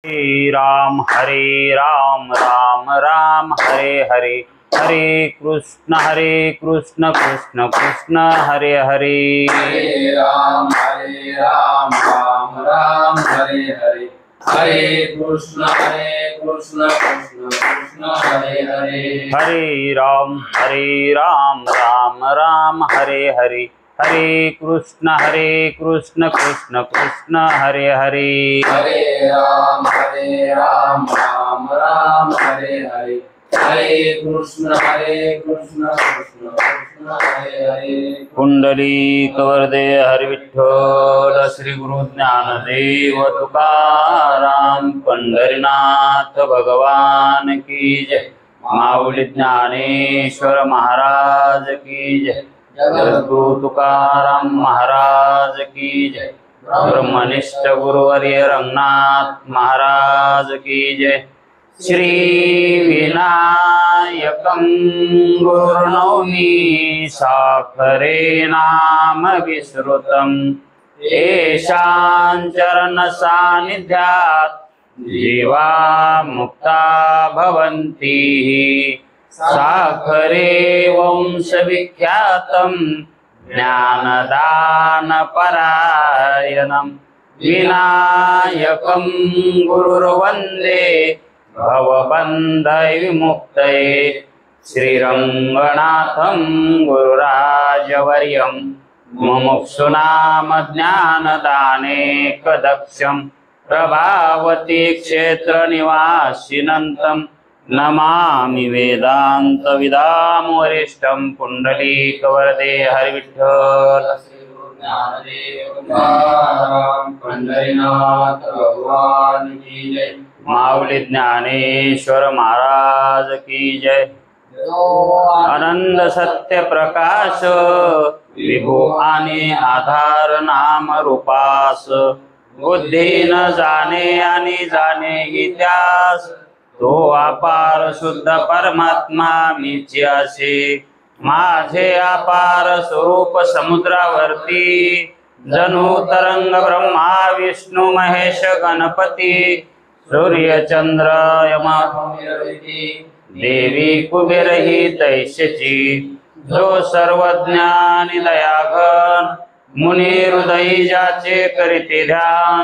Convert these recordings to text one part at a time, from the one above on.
हरे राम राम राम हरे हरे, हरे कृष्ण कृष्ण कृष्ण हरे हरे। हरे राम राम राम हरे हरे, हरे कृष्ण कृष्ण कृष्ण हरे हरे। हरे राम राम राम हरे हरे, हरे कृष्ण कृष्ण कृष्ण हरे हरे। हरे राम राम राम हरे हरे, हरे कृष्ण कृष्ण कृष्ण हरे हरे। पुंडलिक वरदे हरि विठ्ठल, श्री गुरु ज्ञानदेव तुकाराम, पंढरीनाथ भगवान की जय। माऊली ज्ञानेश्वर महाराज की जय। जगद्गुरु तुकाराम महाराज की जय। ब्रह्मनिष्ठ गुरुवर्य रंगनाथ महाराज की जय। श्री विनायकं गुरुर्नौमि साखरे नाम विश्रुतं, येषां चरण सान्निध्यात् जीवा मुक्ता भवन्ति। साखरे वंश विख्यातं ज्ञानदान परायणं, विनायकं गुरुर्वन्दे भवबन्धै विमुक्तये। श्रीरङ्गनाथं गुरुराजवर्यं मुमुक्षूणां ज्ञानदानेकदक्षं, प्रभावती क्षेत्रनिवासिनं नमामि वेदान्तविदां वरिष्ठं। पुण्डलीकवरदे हरिविठ्ठल। पंढरीनाथ भगवान की जय। माऊली ज्ञानेश्वर महाराज की जय। आनंद सत्य प्रकाश विभू आणि आधार नाम रूपास, बुद्धी न जाणे आणि जाणे इतिहास, तो अपार शुद्ध परमात्मा मीची असे। माझे अपार स्वरूप समुद्रावरती, जणू तरंग ब्रह्मा विष्णू महेश गणपती, सूर्य चंद्र यम देवी कुबेर ही तैशची। जो सर्वज्ञानी दयाघन मुनी हृदयी ज्याचे करीते ध्यान,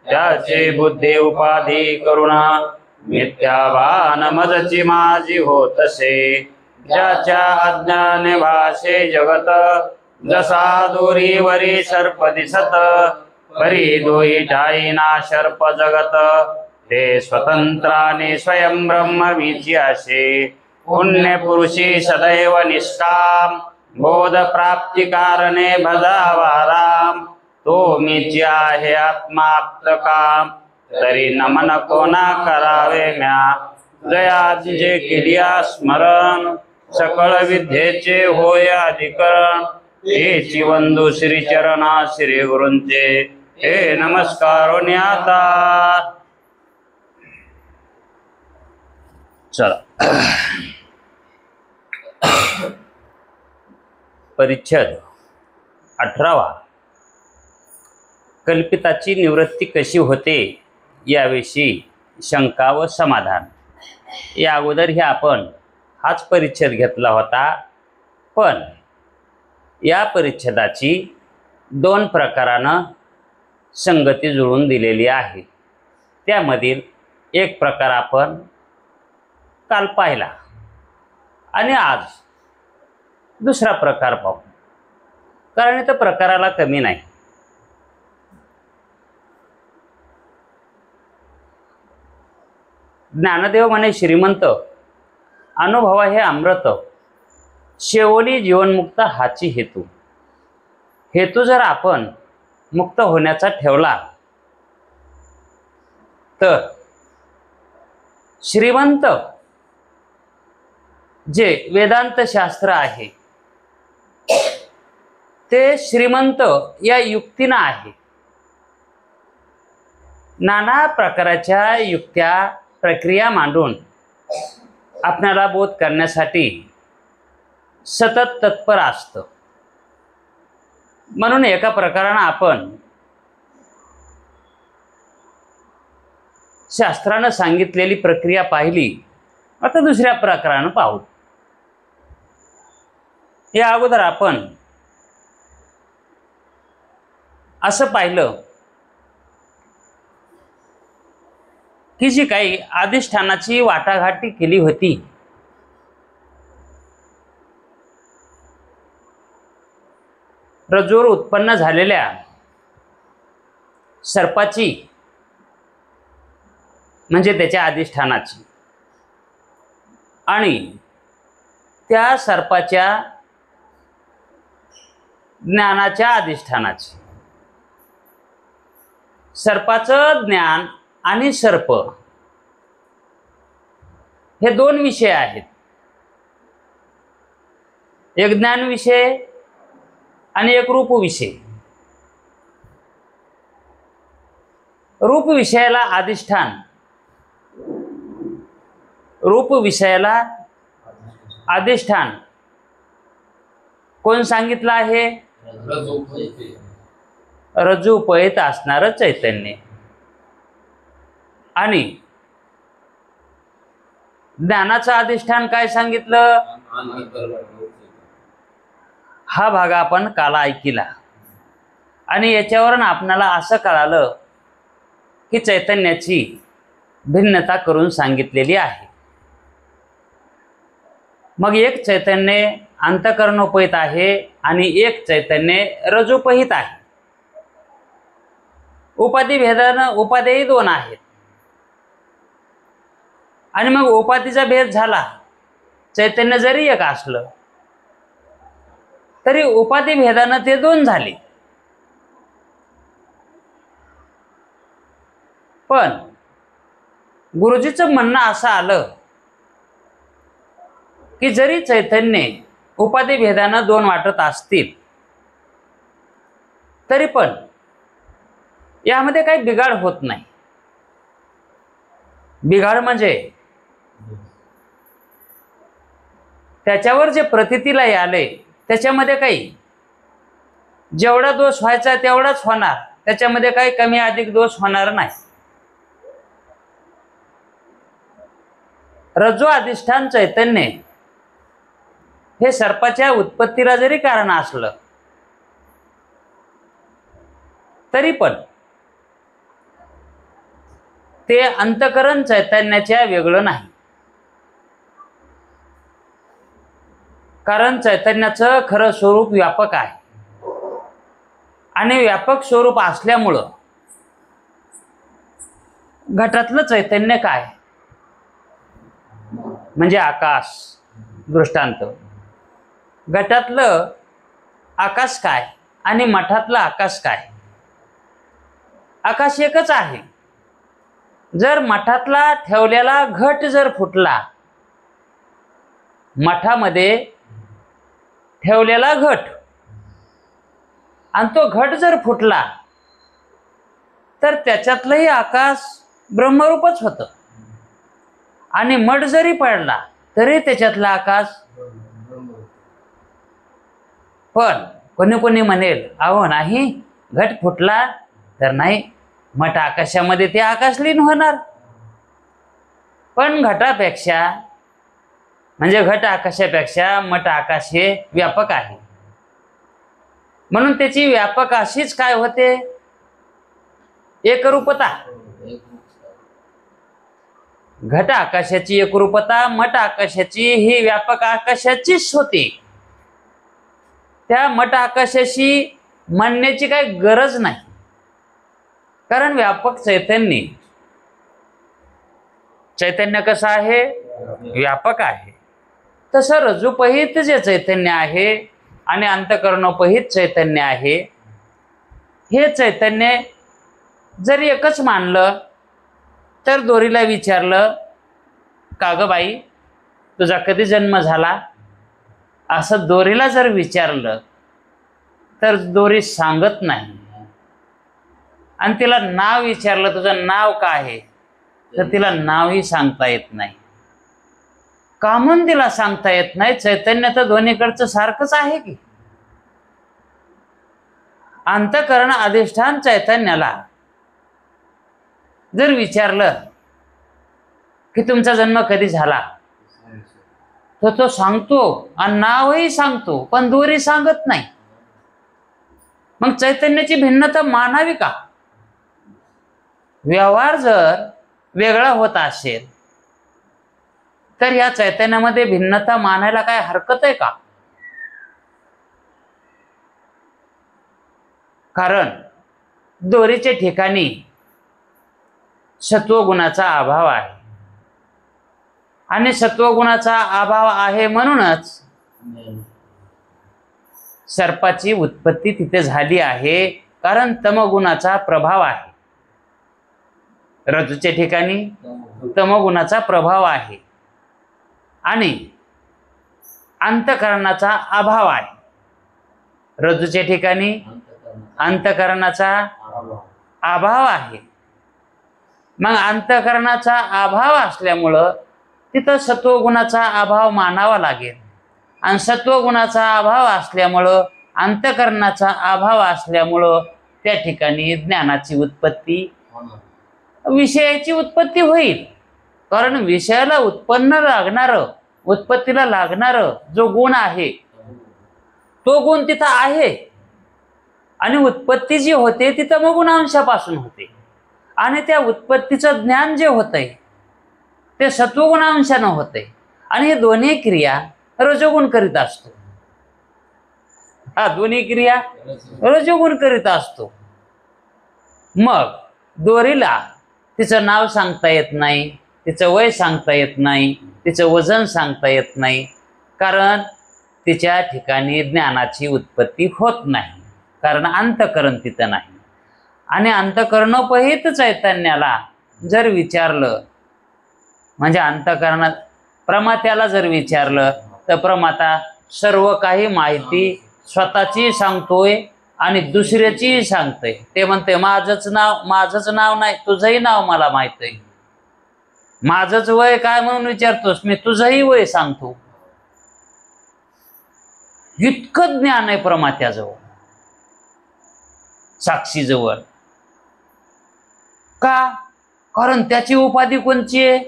त्याचे बुद्धी उपाधी करुणा मिथ्याभान मजची माझी होतसे। ज्याच्या अज्ञाने भाषे जगत, जसा दोरीवरी सर्प दिसत, परी दोही ठाईना सर्प जगत, ते स्वतंत्राने स्वयं ब्रह्म मीची असे। पुण्य पुरुषी सदैव निष्काम, बोध प्राप्ती कारणे भजावा राम, तो मीची आहे आत्माप्त काम, तरी नमन कोणा करावे म्या। जयाचे केलिया स्मरण, सकळ विद्येचे होय अधिकरण, हेची वंदू श्री चरणा श्री गुरूंचे, हे नमस्कार न्याता। चला परिच्छेद 18वा, कल्पिताची निवृत्ती कशी होते याविषयी शंका व समाधान। या अगोदर आपण हाच परिच्छेद घेतला होता, पण या परिच्छेदाची 2 प्रकारानं संगती जुळवून दिलेली आहे। त्यामधील एक प्रकार आपण काल पाहिला आणि आज दुसरा प्रकार पाहू, कारण इथं प्रकाराला कमी नाही। ज्ञानदेव म्हणे श्रीमंत, अनुभव हे अमृत, शेवली जीवनमुक्त हाची हेतू। हेतू जर आपण मुक्त होण्याचा ठेवला तर श्रीमंत जे वेदांत शास्त्र आहे ते श्रीमंत या युक्तीनं आहे। नाना प्रकारच्या युक्त्या प्रक्रिया मांडून आपल्याला बोध करण्यासाठी सतत तत्पर असतं। म्हणून एका प्रकारानं आपण शास्त्रानं सांगितलेली प्रक्रिया पाहिली. आता दुसऱ्या प्रकारानं पाहू. या अगोदर आपण असं पाहिलं की जी काही अधिष्ठानाची वाटाघाटी केली होती, रज्जूवर उत्पन्न झालेल्या सर्पाची म्हणजे त्याच्या अधिष्ठानाची आणि त्या सर्पाच्या ज्ञानाच्या अधिष्ठानाची. सर्पाचं ज्ञान आणि सर्प हे दोन विषय आहेत. एक ज्ञान विषय आणि एक रूप विषय. रूप विषयाला अधिष्ठान, रूप विषयाला अधिष्ठान कोण सांगितलं आहे? रज्जूपहित असणारं चैतन्य. आणि ज्ञानाचं अधिष्ठान काय सांगितलं? हा भाग आपण काल ऐकिला आणि याच्यावरून आपणाला असं कळालं की चैतन्याची भिन्नता करून सांगितलेली आहे. मग एक चैतन्य अंतःकरणोपहित आहे आणि एक चैतन्य रजोपहित आहे. उपाधी भेदानं उपाध्येही दोन आहेत आणि मग उपाधीचा भेद झाला, चैतन्य जरी एक असलं तरी उपाधी भेदानं ते दोन झाले. पण गुरुजीचं म्हणणं असं आलं की जरी चैतन्य उपाधी भेदानं दोन वाटत असतील तरी पण यामध्ये काही बिघाड होत नाही. बिघाड म्हणजे त्याच्यावर जे प्रतीतीला आले त्याच्यामध्ये काही जेवढा दोष व्हायचा तेवढाच होणार, त्याच्यामध्ये काही कमी अधिक दोष होणार नाही. रज्जू अधिष्ठान चैतन्य हे सर्पाच्या उत्पत्तीला जरी कारण असलं तरी पण ते अंतःकरण चैतन्याच्या वेगळं नाही. कारण चैतन्याचं खरं स्वरूप व्यापक आहे आणि व्यापक स्वरूप असल्यामुळं घटातलं चैतन्य काय म्हणजे आकाश. दृष्टांत, घटातलं आकाश काय आणि मठातलं आकाश काय? आकाश एकच आहे. जर मठातला ठेवलेला घट जर फुटला, मठामध्ये ठेवलेला घट आणि तो घट जर फुटला तर त्याच्यातलंही आकाश ब्रह्मरूपच होतं आणि मठ जरी पडला तरी त्याच्यातला आकाश. पण कोणी कोणी म्हणेल अहो नाही, घट फुटला तर नाही, मठ आकाशामध्ये ते आकाशलीन होणार. पण घटापेक्षा म्हणजे घट आकाशापेक्षा मठ आकाश हे व्यापक आहे. म्हणून त्याची व्यापक अशीच काय होते? एकरूपता. घट आकाशाची एकरूपता मठ आकाशाची ही व्यापक आकाशाचीच होती. त्या मठ आकाशाशी म्हणण्याची काही गरज नाही, कारण व्यापक चैतन्य कसं आहे? व्यापक आहे. तसं रज्जूपहित जे चैतन्य आहे आणि अंतःकरणोपहित चैतन्य आहे, हे चैतन्य जर एकच मानलं तर दोरीला विचारलं का ग बाई तुझा कधी जन्म झाला, असं दोरीला जर विचारलं तर दोरी सांगत नाही. आणि तिला नाव विचारलं तुझं नाव काय आहे तर तिला नावही सांगता येत नाही. का म्हणून तिला सांगता येत नाही? चैतन्य तर दोन्हीकडचं सारखंच आहे की. अंतःकरण अधिष्ठान चैतन्याला जर विचारलं की तुमचा जन्म कधी झाला, तर तो सांगतो आणि नावही सांगतो, पण दोरी सांगत नाही. मग चैतन्याची भिन्नता मानावी का? व्यवहार जर वेगळा होत असेल तर या चैतन्यामध्ये भिन्नता मानायला काय हरकत आहे का? कारण दोरीच्या ठिकाणी सत्वगुणाचा अभाव आहे आणि सत्वगुणाचा अभाव आहे म्हणूनच सर्पाची उत्पत्ती तिथे झाली आहे, कारण तमगुणाचा प्रभाव आहे. रज्जूच्या ठिकाणी तमगुणाचा प्रभाव आहे आणि अंतःकरणाचा अभाव आहे. रज्जूच्या ठिकाणी अंतःकरणाचा अभाव आहे. मग अंतःकरणाचा अभाव असल्यामुळं तिथं सत्वगुणाचा अभाव मानावा लागेल आणि सत्वगुणाचा अभाव असल्यामुळं अंतःकरणाचा अभाव असल्यामुळं त्या ठिकाणी ज्ञानाची उत्पत्ती, विषयाची उत्पत्ती होईल. कारण विषयाला उत्पत्तीला लागणारं जो गुण आहे तो गुण तिथं आहे आणि उत्पत्ती जी होते ती तमगुण अंशापासून होते आणि त्या उत्पत्तीचं ज्ञान जे होतंय ते सत्वगुण अंशानं होतंय आणि हे दोन्ही क्रिया रजोगुण करीत असतो. हा दोन्ही क्रिया रजोगुण करीत असतो. मग दोरीला तिचं नाव सांगता येत नाही, तिचं वय सांगता येत नाही, तिचं वजन सांगता येत नाही, कारण तिच्या ठिकाणी ज्ञानाची उत्पत्ती होत नाही, कारण अंतःकरण तिथं नाही. आणि अंतःकरणोपहित चैतन्याला जर विचारलं, म्हणजे अंतःकरणात प्रमात्याला जर विचारलं तर प्रमाता सर्व काही माहिती स्वतःची सांगतोय आणि दुसऱ्याचीही सांगतोय. ते म्हणते माझंच नाव नाही, तुझंही नाव मला माहित आहे. माझंच वय काय म्हणून विचारतोस, मी तुझंही वय सांगतो. इतकं ज्ञान आहे प्रमात्याजवळ, साक्षीजवळ. का? कारण त्याची उपाधी कोणची आहे?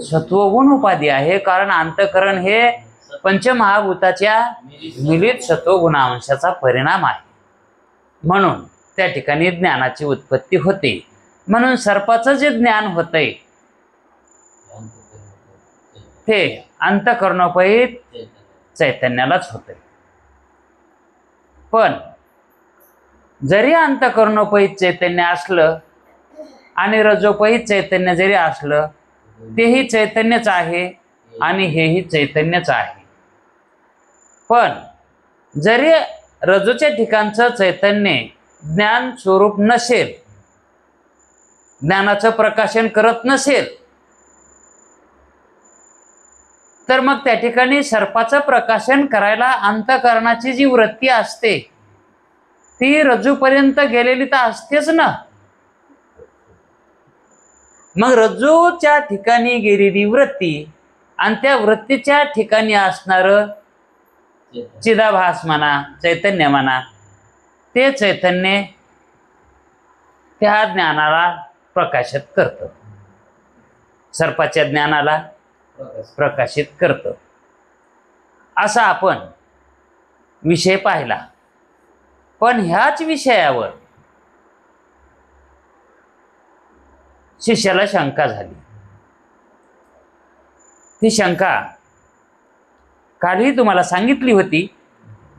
सत्वगुण उपाधी आहे. कारण अंतःकरण हे पंचमहाभूताच्या मिलित सत्वगुणांशाचा परिणाम आहे. म्हणून त्या ठिकाणी ज्ञानाची उत्पत्ती होते. म्हणून सर्पाचं जे ज्ञान होतंय ते अंतःकरणोपहित चैतन्यालाच होतंय. पण जरी अंतःकरणोपहित चैतन्य असलं आणि रजोपहित चैतन्य जरी असलं, तेही चैतन्यच आहे आणि हेही चैतन्यच आहे. पण जरी रजोच्या ठिकाणचं चैतन्य ज्ञान स्वरूप नसेल, ज्ञानाचं प्रकाशन करत नसेल, तर मग त्या ठिकाणी सर्पाचं प्रकाशन करायला अंतःकरणाची जी वृत्ती असते ती रज्जूपर्यंत गेलेली तर असतेच ना. मग रज्जूच्या ठिकाणी गेलेली वृत्ती आणि त्या वृत्तीच्या ठिकाणी असणारं चिदाभास म्हणा, चैतन्य म्हणा, ते चैतन्य त्या ज्ञानाला प्रकाशित करतं, सर्पाच्या ज्ञानाला प्रकाशित करतं. असा आपण विषय पाहिला. पण ह्याच विषयावर शिष्याला शंका झाली. ती शंका कालही तुम्हाला सांगितली होती,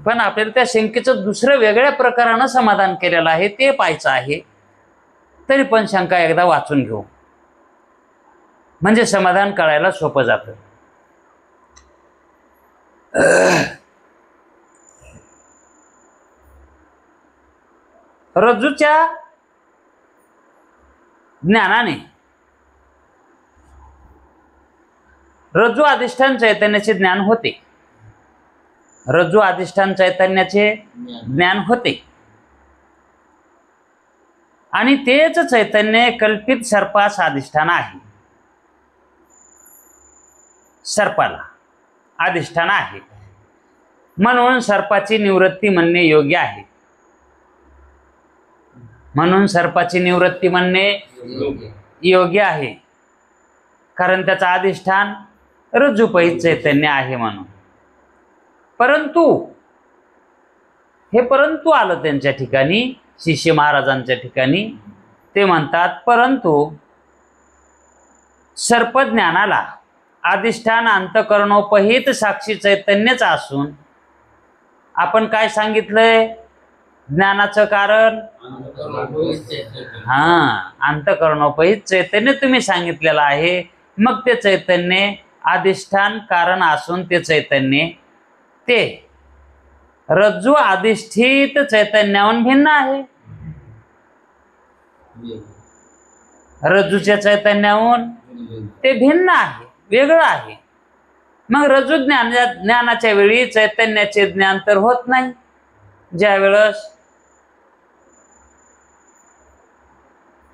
पण आपल्याला त्या शंकेचं दुसरं वेगळ्या प्रकारानं समाधान केलेलं आहे, ते पाहायचं आहे. तरी पण शंका एकदा वाचून घेऊ, म्हणजे समाधान कळायला सोपं जातं. रज्जूच्या ज्ञानाने रज्जू अधिष्ठान चैतन्याचे ज्ञान होते. रज्जू अधिष्ठान चैतन्याचे ज्ञान होते आणि तेच चैतन्य कल्पित सर्पास अधिष्ठान आहे. सर्पाला अधिष्ठान आहे म्हणून सर्पाची निवृत्ती म्हणणे योग्य आहे. म्हणून सर्पाची निवृत्ती म्हणणे योग्य आहे. कारण त्याचं अधिष्ठान रज्जुपहित चैतन्य आहे म्हणून. परंतु हे परंतु आलं त्यांच्या ठिकाणी, शिष्य महाराजांच्या ठिकाणी. ते म्हणतात परंतु सर्पज्ञानाला अधिष्ठान अंतःकरणोपहित साक्षी चैतन्यच असून आपण काय सांगितलंय ज्ञानाचं कारण? अंतःकरणोपहित चैतन्य तुम्ही सांगितलेलं आहे. मग ते चैतन्य अधिष्ठान कारण असून ते चैतन्य ते रज्जू अधिष्ठित चैतन्याहून भिन्न आहे. रज्जूच्या चैतन्याहून ते भिन्न आहे, वेगळं आहे. मग रज्जू ज्ञानाच्या वेळी चैतन्याचे ज्ञान तर होत नाही. ज्या वेळेस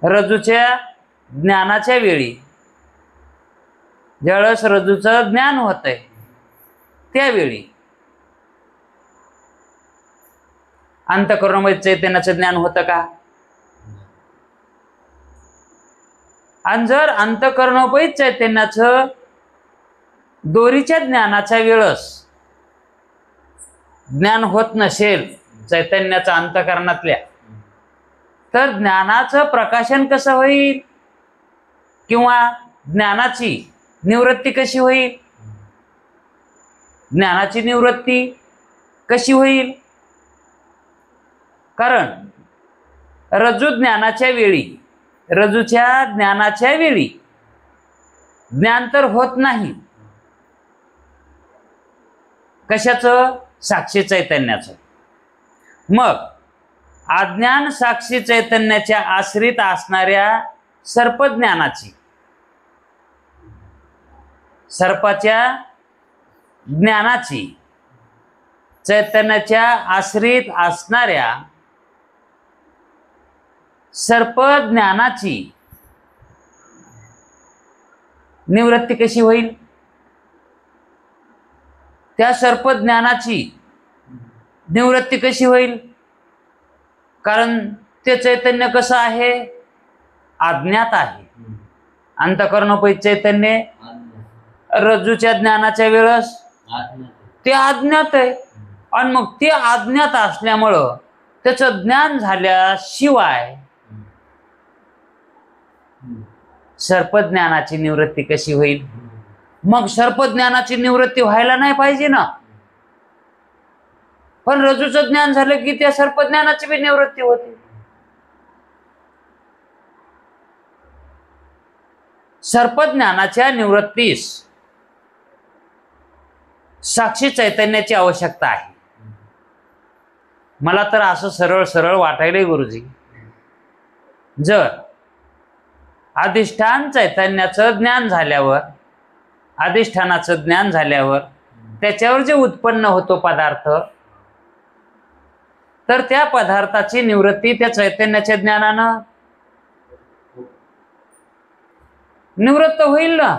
रज्जूच्या ज्ञानाच्या वेळी ज्यावेळेस रज्जूचं ज्ञान होतंय त्यावेळी अंतःकरणोपहित चैतन्याचं ज्ञान होतं का? आणि जर अंतःकरणोपहित चैतन्याचं दोरीच्या ज्ञानाच्या वेळेस ज्ञान होत नसेल चैतन्याचं अंतःकरणातल्या, तर ज्ञानाचं प्रकाशन कसं होईल किंवा ज्ञानाची निवृत्ती कशी होईल? ज्ञानाची निवृत्ती कशी होईल? कारण रज्जूच्या ज्ञानाच्या वेळी ज्ञान तर होत नाही. कशाचं? साक्षी चैतन्याचं. मग अज्ञान साक्षी चैतन्याच्या आश्रित असणाऱ्या सर्पज्ञानाची, सर्पाच्या ज्ञानाची, चैतन्याच्या आश्रित असणाऱ्या सर्पज्ञानाची निवृत्ती कशी होईल? त्या सर्पज्ञानाची निवृत्ती कशी होईल? कारण ते चैतन्य कसं आहे? अज्ञात आहे. अंतःकरणोपहित चैतन्य रज्जूच्या ज्ञानाच्या वेळेस ते अज्ञात आहे. आणि मग ते अज्ञात असल्यामुळं त्याचं ज्ञान झाल्याशिवाय सर्पज्ञानाची निवृत्ती कशी होईल? मग सर्पज्ञानाची निवृत्ती व्हायला नाही पाहिजे ना. पण रज्जूचं ज्ञान झालं की त्या सर्पज्ञानाची बी निवृत्ती होते. सर्पज्ञानाच्या निवृत्तीस साक्षी चैतन्याची आवश्यकता आहे. मला तर असं सरळ सरळ वाटायलंय गुरुजी, जर अधिष्ठान चैतन्याचं ज्ञान झाल्यावर, अधिष्ठानाचं ज्ञान झाल्यावर त्याच्यावर जे उत्पन्न होतो पदार्थ, तर त्या पदार्थाची निवृत्ती त्या चैतन्याच्या ज्ञानानं निवृत्त होईल ना.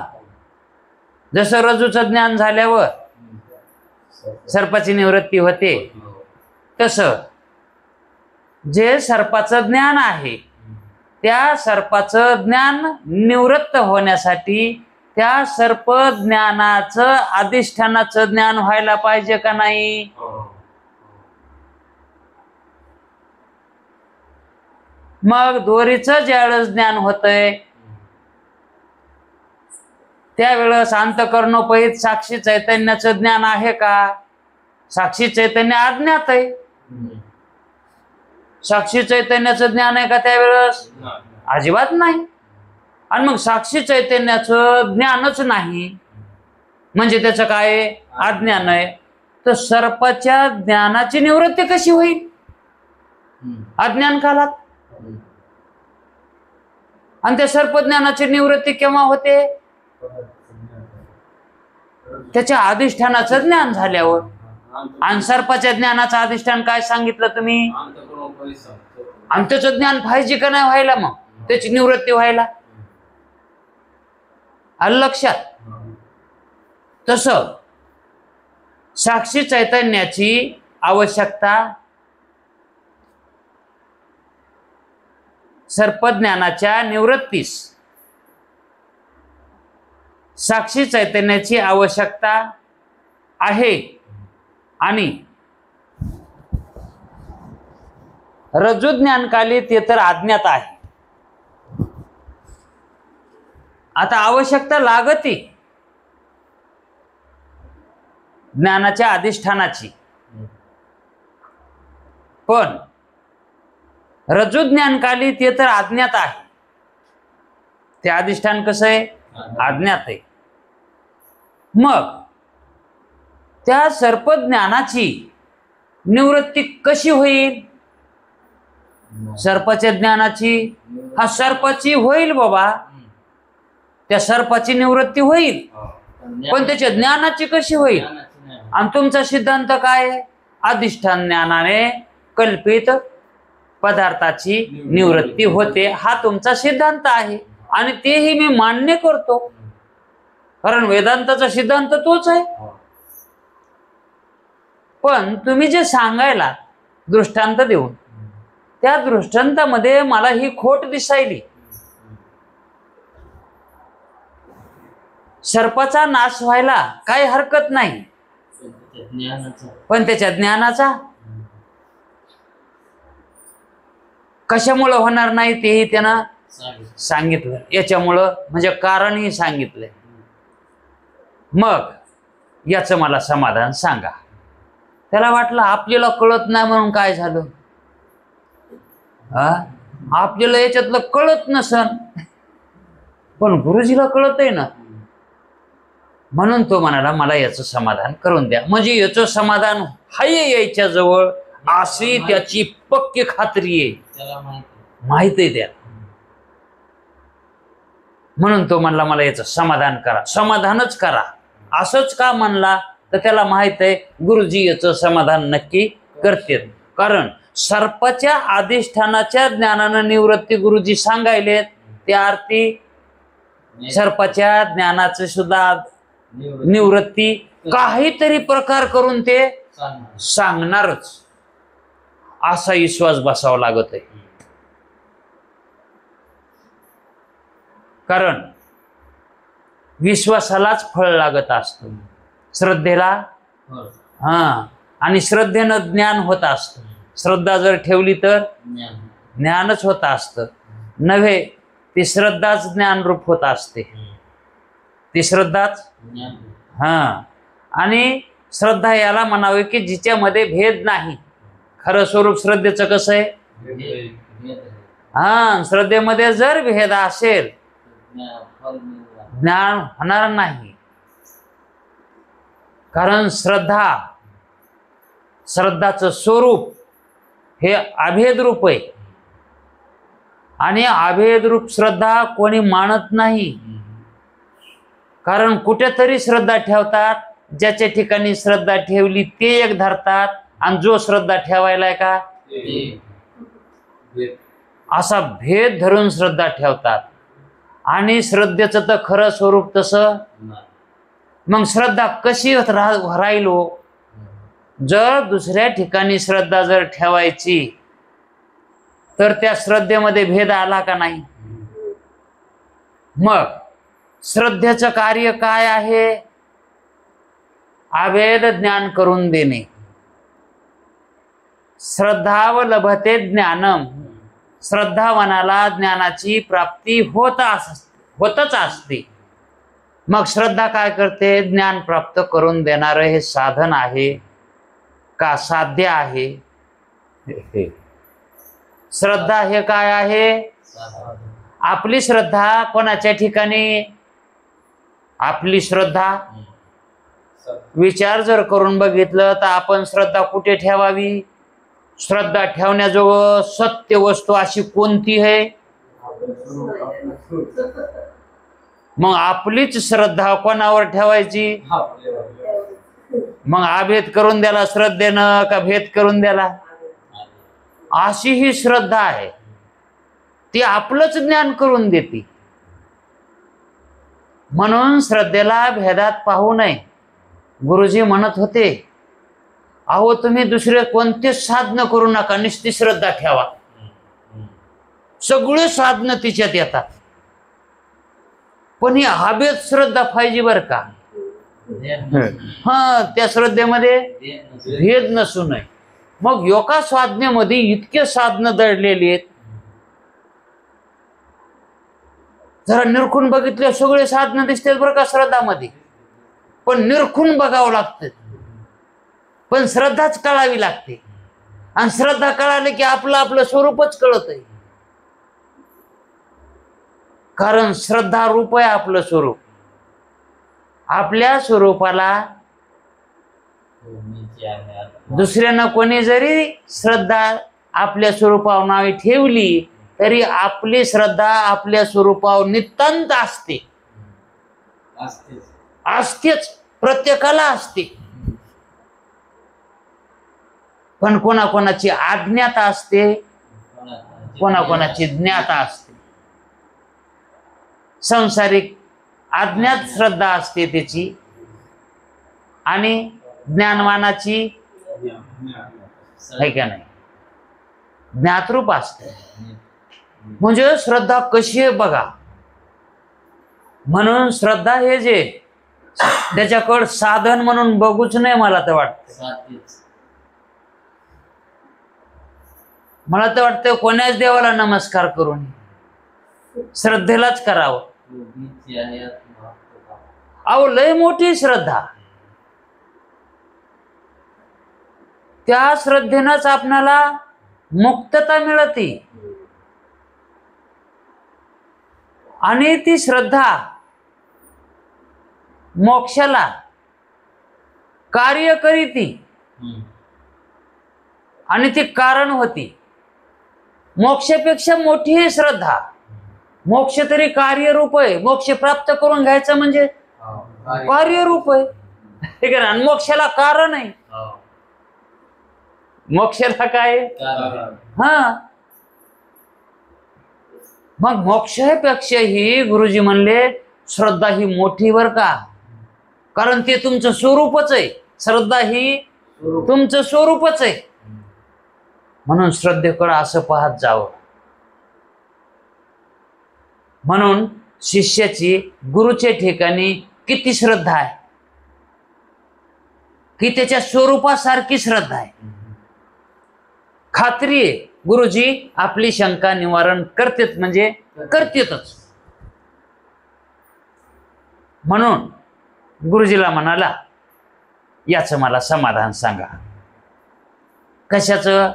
जसं रज्जूचं ज्ञान झाल्यावर सर्पाची निवृत्ती होते, तसं जे सर्पाचं ज्ञान आहे त्या सर्पाचं ज्ञान निवृत्त होण्यासाठी त्या सर्प ज्ञानाचं अधिष्ठानाचं ज्ञान व्हायला पाहिजे का नाही? मग दोरीचं ज्यावेळेस ज्ञान होतंय त्यावेळेस अंतःकरणोपहित साक्षी चैतन्याचं ज्ञान आहे का? साक्षी चैतन्य अज्ञात आहे. साक्षी चैतन्याचं ज्ञान आहे का त्यावेळेस? अजिबात नाही. आणि मग साक्षी चैतन्याचं ज्ञानच नाही म्हणजे त्याचं काय? अज्ञान आहे. तर सर्पाच्या ज्ञानाची निवृत्ती कशी होईल अज्ञान कालात? आणि त्या सर्पज्ञानाची निवृत्ती केव्हा होते? त्याच्या अधिष्ठानाचं ज्ञान झाल्यावर. आणि सर्पाच्या ज्ञानाचं अधिष्ठान काय सांगितलं तुम्ही? आणि त्याचं ज्ञान पाहिजे का नाही व्हायला? मग त्याची निवृत्ती व्हायला. आलं लक्षात? तसं साक्षी चैतन्याची आवश्यकता सर्पज्ञानाच्या निवृत्तीस साक्षी चैतन्याची आवश्यकता आहे आणि रज्जू ज्ञानकाली ते तर अज्ञात आहे. आता आवश्यकता लागती ज्ञानाच्या अधिष्ठानाची, पण रज्जू ज्ञानकाली ते तर अज्ञात आहे. ते अधिष्ठान कसं आहे? अज्ञात आहे. मग त्या सर्पज्ञानाची निवृत्ती कशी होईल? सर्पाच्या ज्ञानाची, हा सर्पाची होईल बाबा, त्या सर्पाची निवृत्ती होईल, पण त्याच्या ज्ञानाची कशी होईल? आणि तुमचा सिद्धांत काय आहे? अधिष्ठान ज्ञानाने कल्पित पदार्थाची निवृत्ती होते, हा तुमचा सिद्धांत आहे आणि तेही मी मान्य करतो, कारण वेदांताचा सिद्धांत तोच आहे. पण तुम्ही जे सांगायला दृष्टांत देऊन, त्या दृष्टांतामध्ये मला ही खोट दिसायली. सर्पाचा नाश व्हायला काही हरकत नाही, पण त्याच्या ज्ञानाचा कशामुळं होणार नाही तेही त्यानं सांगितलं. याच्यामुळं म्हणजे कारणही सांगितलंय. मग याचं मला समाधान सांगा. त्याला वाटलं आपल्याला कळत नाही म्हणून काय झालं? आपल्याला याच्यातलं कळत नसन, पण गुरुजीला कळत आहे ना, म्हणून तो म्हणाला मला याचं समाधान करून द्या. म्हणजे याचं समाधान हाय यायच्या जवळ अशी त्याची पक्की खात्री आहे, माहित आहे त्या. म्हणून तो म्हणला मला याचं समाधान करा, समाधानच करा. असंच का म्हणला? तर त्याला माहित आहे गुरुजी याचं समाधान नक्की करते, कारण सर्पाच्या अधिष्ठानाच्या ज्ञानानं निवृत्ती गुरुजी सांगायलेत, त्या अर्थी सर्पाच्या ज्ञानाचं सुद्धा निवृत्ती काहीतरी प्रकार करून ते सांगणारच, असा विश्वास बसावा लागत आहे. कारण विश्वासालाच फळ लागत असतं, श्रद्धेला. आणि श्रद्धेनं ज्ञान होत असतं. श्रद्धा जर ठेवली तर ज्ञानच होत असतं नव्हे, ती श्रद्धाच ज्ञान रूप होत असते. ती श्रद्धाच आणि श्रद्धा याला म्हणावे की जिच्यामध्ये भेद नाही. खरं स्वरूप श्रद्धेचं कसं आहे? श्रद्धेमध्ये जर भेद असेल ज्ञान होणार नाही, कारण श्रद्धाचं स्वरूप हे अभेद रूप आहे आणि अभेद रूप श्रद्धा कोणी मानत नाही. कारण कुठेतरी श्रद्धा ठेवतात, ज्याच्या ठिकाणी श्रद्धा ठेवली ते एक धरतात आणि जो श्रद्धा ठेवायलाय का असा भेद धरून श्रद्धा ठेवतात. आणि श्रद्धेचं तर खरं स्वरूप तसं. मग श्रद्धा कशी राहिलो? जर दुसऱ्या ठिकाणी श्रद्धा जर ठेवायची तर त्या श्रद्धेमध्ये भेद आला का नाही? मग श्रद्धेचं कार्य काय आहे? अभेद ज्ञान करून देणे. श्रद्धाव लभते ज्ञानम, श्रद्धावानाला ज्ञानाची प्राप्ती होतच असते. मग श्रद्धा काय करते? ज्ञान प्राप्त करून देणारं हे साधन आहे का साध्य आहे? श्रद्धा हे काय आहे? आपली श्रद्धा कोणाच्या ठिकाणी? आपली श्रद्धा विचार जर करून बघितलं तर आपण श्रद्धा कुठे ठेवावी? श्रद्धा ठेवण्याजोगं सत्य वस्तू अशी कोणती आहे? मग आपलीच श्रद्धा कोणावर ठेवायची? मग अभेद करून द्याला श्रद्धेनं का भेद करून द्याला? अशी ही श्रद्धा आहे, ती आपलंच ज्ञान करून देते. म्हणून श्रद्धेला भेदात पाहू नये. गुरुजी म्हणत होते, अहो तुम्ही दुसरे कोणतेच साधन करू नका, नुसती श्रद्धा ठेवा. सगळे साधन तिच्यात येतात. पण ही हवेत श्रद्धा पाहिजे बर का. हा, त्या श्रद्धेमध्ये भेद नसू नये. मग योगा साधनेमध्ये इतके साधनं दडलेली आहेत. जरा निरखून बघितले सगळे साधनं दिसतात बरं का श्रद्धामध्ये, पण निरखून बघावं लागतं. पण श्रद्धाच कळावी लागते. आणि श्रद्धा कळाली की आपलं आपलं स्वरूपच कळत आहे. कारण श्रद्धा रूप आहे आपलं स्वरूप. आपल्या स्वरूपाला दुसऱ्यानं कोणी जरी श्रद्धा आपल्या स्वरूपावर नावे ठेवली तरी आपली श्रद्धा आपल्या स्वरूपावर नितांत असते. असतेच, प्रत्येकाला असते. पण कोणाकोणाची अज्ञाता असते, कोणाकोणाची ज्ञाता असते. सांसारिक अज्ञात श्रद्धा असते त्याची, आणि ज्ञानवानाची आहे का नाही ज्ञातरूप असते. म्हणजे श्रद्धा कशी आहे बघा. म्हणून श्रद्धा हे जे त्याच्याकडं साधन म्हणून बघूच नाही. मला तर वाटतं कोण्याच देवाला नमस्कार करून श्रद्धेलाच करावं. अहो लय मोठी श्रद्धा. त्या श्रद्धेनंच आपणाला मुक्तता मिळते. आणि ती श्रद्धा मोक्षाला कार्य करीती आणि ती कारण होती. मोक्षापेक्षा मोठी आहे श्रद्धा. मोक्ष तरी कार्यरूप आहे. मोक्ष प्राप्त करून घ्यायचं म्हणजे कार्यरूप आहे. ठीक आहे ना. आणि मोक्षाला कारण आहे. मोक्षाला काय? हा. मग मोक्षापेक्षाही गुरुजी म्हणले श्रद्धा ही मोठी बर का. कारण ते तुमचं स्वरूपच आहे. श्रद्धा ही तुमचं स्वरूपच आहे. म्हणून श्रद्धेकडे असं पाहत जावं. म्हणून शिष्याची गुरुच्या ठिकाणी किती श्रद्धा आहे की त्याच्या स्वरूपासारखी श्रद्धा आहे. खात्री आहे गुरुजी आपली शंका निवारण करतेच, म्हणजे करतेच. म्हणून गुरुजीला म्हणाला याचं मला समाधान सांगा. कशाचं?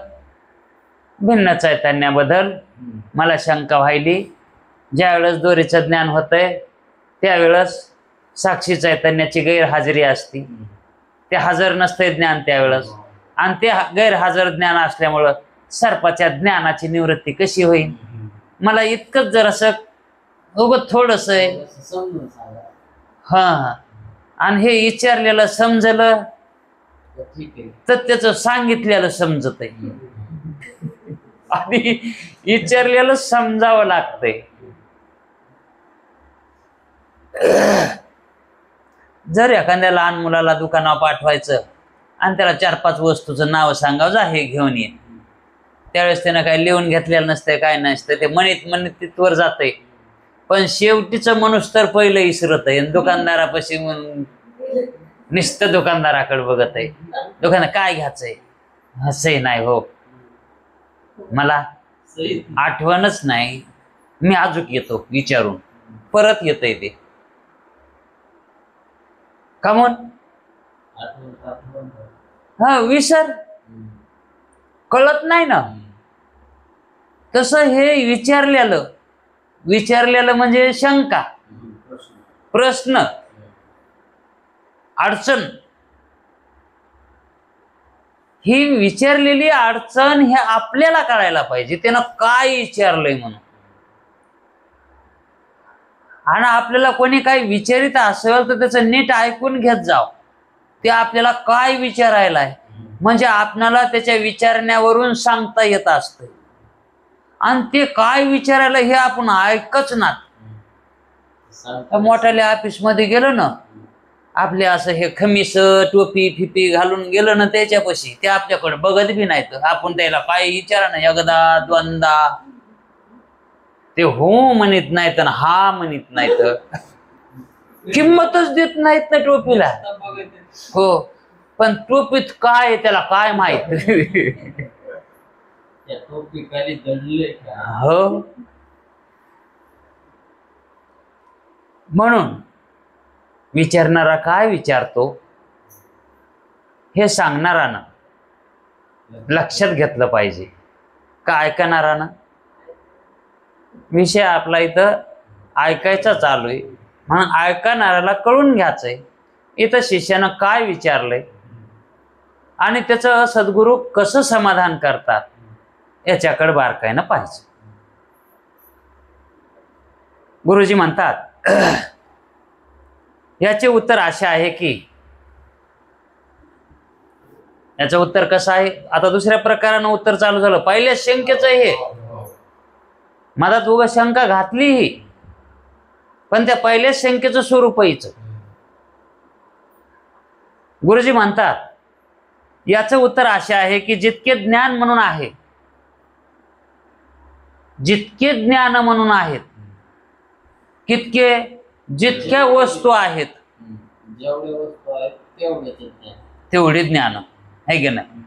भिन्न चैतन्याबद्दल मला शंका व्हायली. ज्यावेळेस दोरीचं ज्ञान होतंय त्यावेळेस साक्षी चैतन्याची गैरहजेरी असती. ते हजर नसते ज्ञान त्यावेळेस. आणि ते गैरहजर ज्ञान असल्यामुळं सर्पाच्या ज्ञानाची निवृत्ती कशी होईल? मला इतकंच जरासं उगत थोडस आहे. हा. आणि हे विचारलेलं समजलं तर त्याचं सांगितलेलं समजत आहे. आणि विचारलेलं समजावं लागतंय. जर एखाद्या लहान मुलाला दुकानावर पाठवायचं आणि त्याला 4-5 वस्तूचं नाव सांगावं, जा हे घेऊन ये, त्यावेळेस त्यानं काय लिहून घेतलेलं नसतंय, काय नसतं. ते म्हणत तिथवर जातंय. पण शेवटीचं मनुष्य तर पहिलं इसरत आहे. दुकानदारापाशी नुसतं दुकानदाराकडे बघत आहे. दुकानात काय घ्यायचंय? असंही नाही हो, मला आठवणच नाही, मी अजून येतो विचारून. परत येतंय ते. का म्हण? हा, विसर कळत नाही ना. तसं हे विचारलेलं म्हणजे शंका, प्रश्न, अडचण. ही विचारलेली अडचण हे आपल्याला कळायला पाहिजे त्यानं काय विचारलंय म्हणून. आणि आपल्याला कोणी काही विचारित असेल तर त्याचं नीट ऐकून घेत जाव. ते आपल्याला काय विचारायला आहे म्हणजे आपल्याला त्याच्या विचारण्यावरून सांगता येत असतं. आणि ते काय विचारायला हे आपण ऐकच ना. मोठ्याल्या ऑफिस मध्ये गेलो ना, आपले असं हे खमीस टोपी फिपी घालून गेलो ना त्याच्यापाशी, ते आपल्याकडे बघत बी नाही. तर आपण त्याला काय विचारा ना, एकदा दोनदा ते हो म्हणत नाहीत ना हा म्हणत नाहीत. किंमतच देत नाहीत ना टोपीला. हो, पण टोपीत काय आहे त्याला काय माहित. टोपी खाली दडले. हो, म्हणून विचारणारा काय विचारतो हे सांगणारानं लक्षात घेतलं पाहिजे. का ऐकणारानं विषय आपला इथं ऐकायचा चालू आहे म्हणून ऐकणाऱ्याला कळून घ्यायचंय इथं शिष्यानं काय विचारलंय आणि त्याचं सद्गुरू कसं समाधान करतात याच्याकडे बारकाईनं पाहिजे. गुरुजी म्हणतात याचे उत्तर असे आहे की, याचं उत्तर कसं आहे, आता दुसऱ्या प्रकारानं उत्तर चालू झालं. पहिल्या शंकेचं हे मधात उगा शंका घातली पण त्या पहिल्या शंकेचं स्वरूप हिचं. गुरुजी म्हणतात याचं उत्तर असे आहे की जितके ज्ञान म्हणून आहे, जितके ज्ञान म्हणून आहेत, जितक्या वस्तू आहेत जेवढे वस्तू आहेत तेवढे ज्ञान आहे की नाही.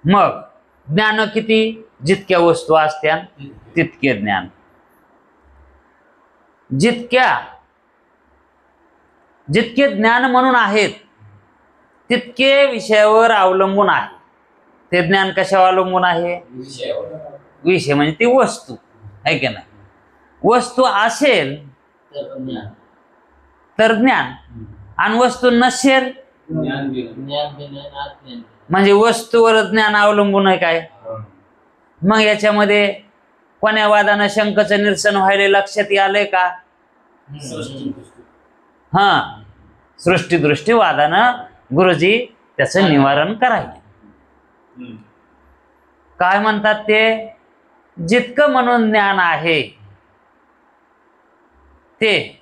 मग ज्ञान किती, जितक्या वस्तू असत्या तितके ज्ञान. जितके ज्ञान म्हणून आहेत तितके विषयावर अवलंबून आहे. ते ज्ञान कशावर अवलंबून आहे, विषय म्हणजे ती वस्तू आहे की नाही. वस्तू असेल तर ज्ञान आणि वस्तू नसेल म्हणजे वस्तूवर ज्ञान अवलंबून आहे काय. मग याच्यामध्ये कोण्या वादानं शंकाचं निरसन व्हायला लक्षात आलंय का. हा, सृष्टीदृष्टी वादानं गुरुजी त्याचं निवारण करायचे. काय म्हणतात ते, जितकं म्हणून ज्ञान आहे ते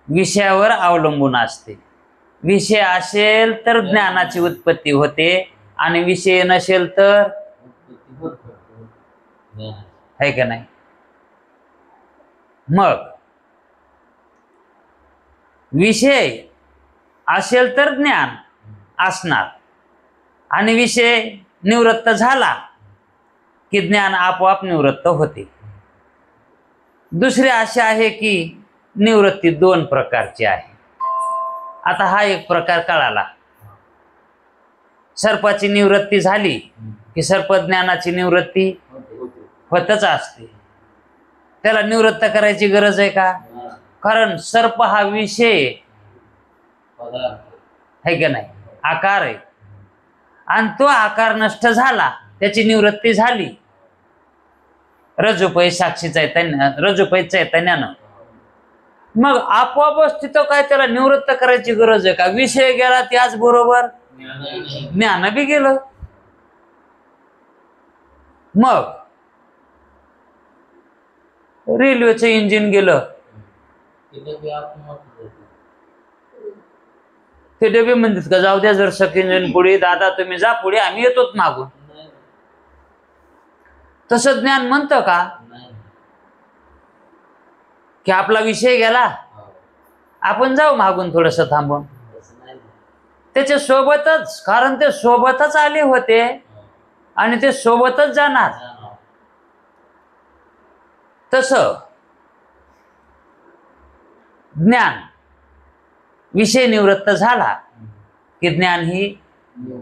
विषयावर अवलंबून असते. विषय असेल तर ज्ञानाची उत्पत्ती होते आणि विषय नसेल तर आहे का नाही. मग विषय असेल तर ज्ञान असणार आणि विषय निवृत्त झाला की ज्ञान आपोआप निवृत्त होते. दुसरे असे आहे की निवृत्ती दोन प्रकारची आहे. आता हा एक प्रकार कळाला. सर्पाची निवृत्ती झाली की सर्पज्ञानाची निवृत्ती होतच असते. त्याला निवृत्त करायची गरज आहे का, कारण सर्प हा विषय आहे का नाही, आकार आहे आणि तो आकार नष्ट झाला, त्याची निवृत्ती झाली. रज्जुपै साक्षी चैतन्य, रज्जुपै चैतन्यानं मग आपोआपच तिथं काय त्याला निवृत्त करायची गरज आहे का. विषय गेला त्याचबरोबर ज्ञान बी गेलं. मग रेल्वेचं इंजिन गेलं, ते डबे म्हणतात का जाऊ द्या जर सक इंजिन पुढे, दादा तुम्ही जा पुढे आम्ही येतोच मागून. तसं ज्ञान म्हणतं का की आपला विषय गेला आपण जाऊ मागून थोडस थांबून. त्याच्या सोबतच, कारण ते सोबतच आले होते आणि ते सोबतच जाणार. तसं ज्ञान विषय निवृत्त झाला की ज्ञान ही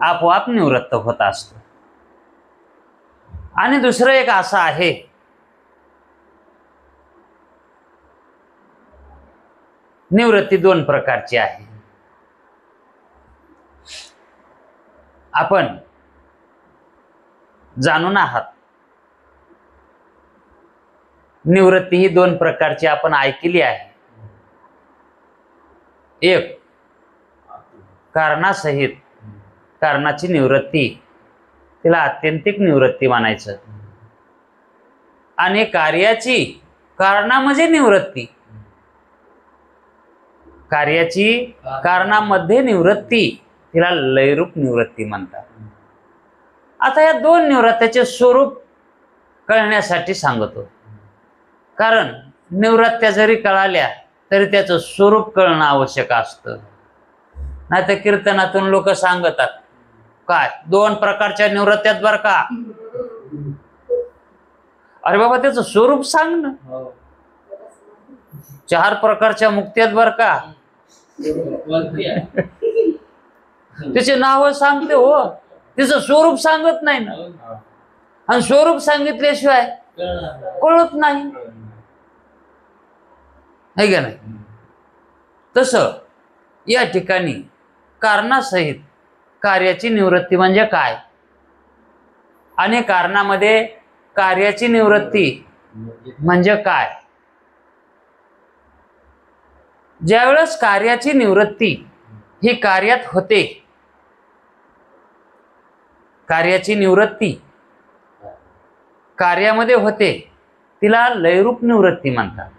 आपोआप निवृत्त होत असतो. आणि दुसरं एक असं आहे निवृत्ती दोन प्रकारची आहे. आपण जाणून आहात निवृत्ती ही दोन प्रकारची आपण ऐकली आहे. एक कारणासहित कारणाची निवृत्ती, तिला आत्यंतिक निवृत्ती म्हणायचं. आणि कार्याची कारणामध्ये निवृत्ती, कार्याची कारणामध्ये निवृत्ती, तिला लयरूप निवृत्ती म्हणतात. आता या दोन निवृत्तीचे स्वरूप कळण्यासाठी सांगतो. कारण निवृत्त्या जरी कळाल्या तरी त्याचं स्वरूप कळणं आवश्यक असतं. नाही तर कीर्तनातून लोक सांगतात काय 2 प्रकारच्या निवृत्त्यात बर का. अरे बाबा त्याचं स्वरूप सांग ना. 4 प्रकारच्या मुक्त्यात बर का. त्याचे नाव सांगते हो, त्याचं स्वरूप सांगत नाही ना. आणि स्वरूप सांगितल्याशिवाय कळत नाही, है का नाही. तसं या ठिकाणी कारणासहित कार्याची निवृत्ती म्हणजे काय, आणि कारणामध्ये कार्याची निवृत्ती म्हणजे काय. ज्यावेळेस कार्याची निवृत्ती ही कार्यात होते, कार्याची निवृत्ती कार्यामध्ये होते, तिला लयरूप निवृत्ती म्हणतात.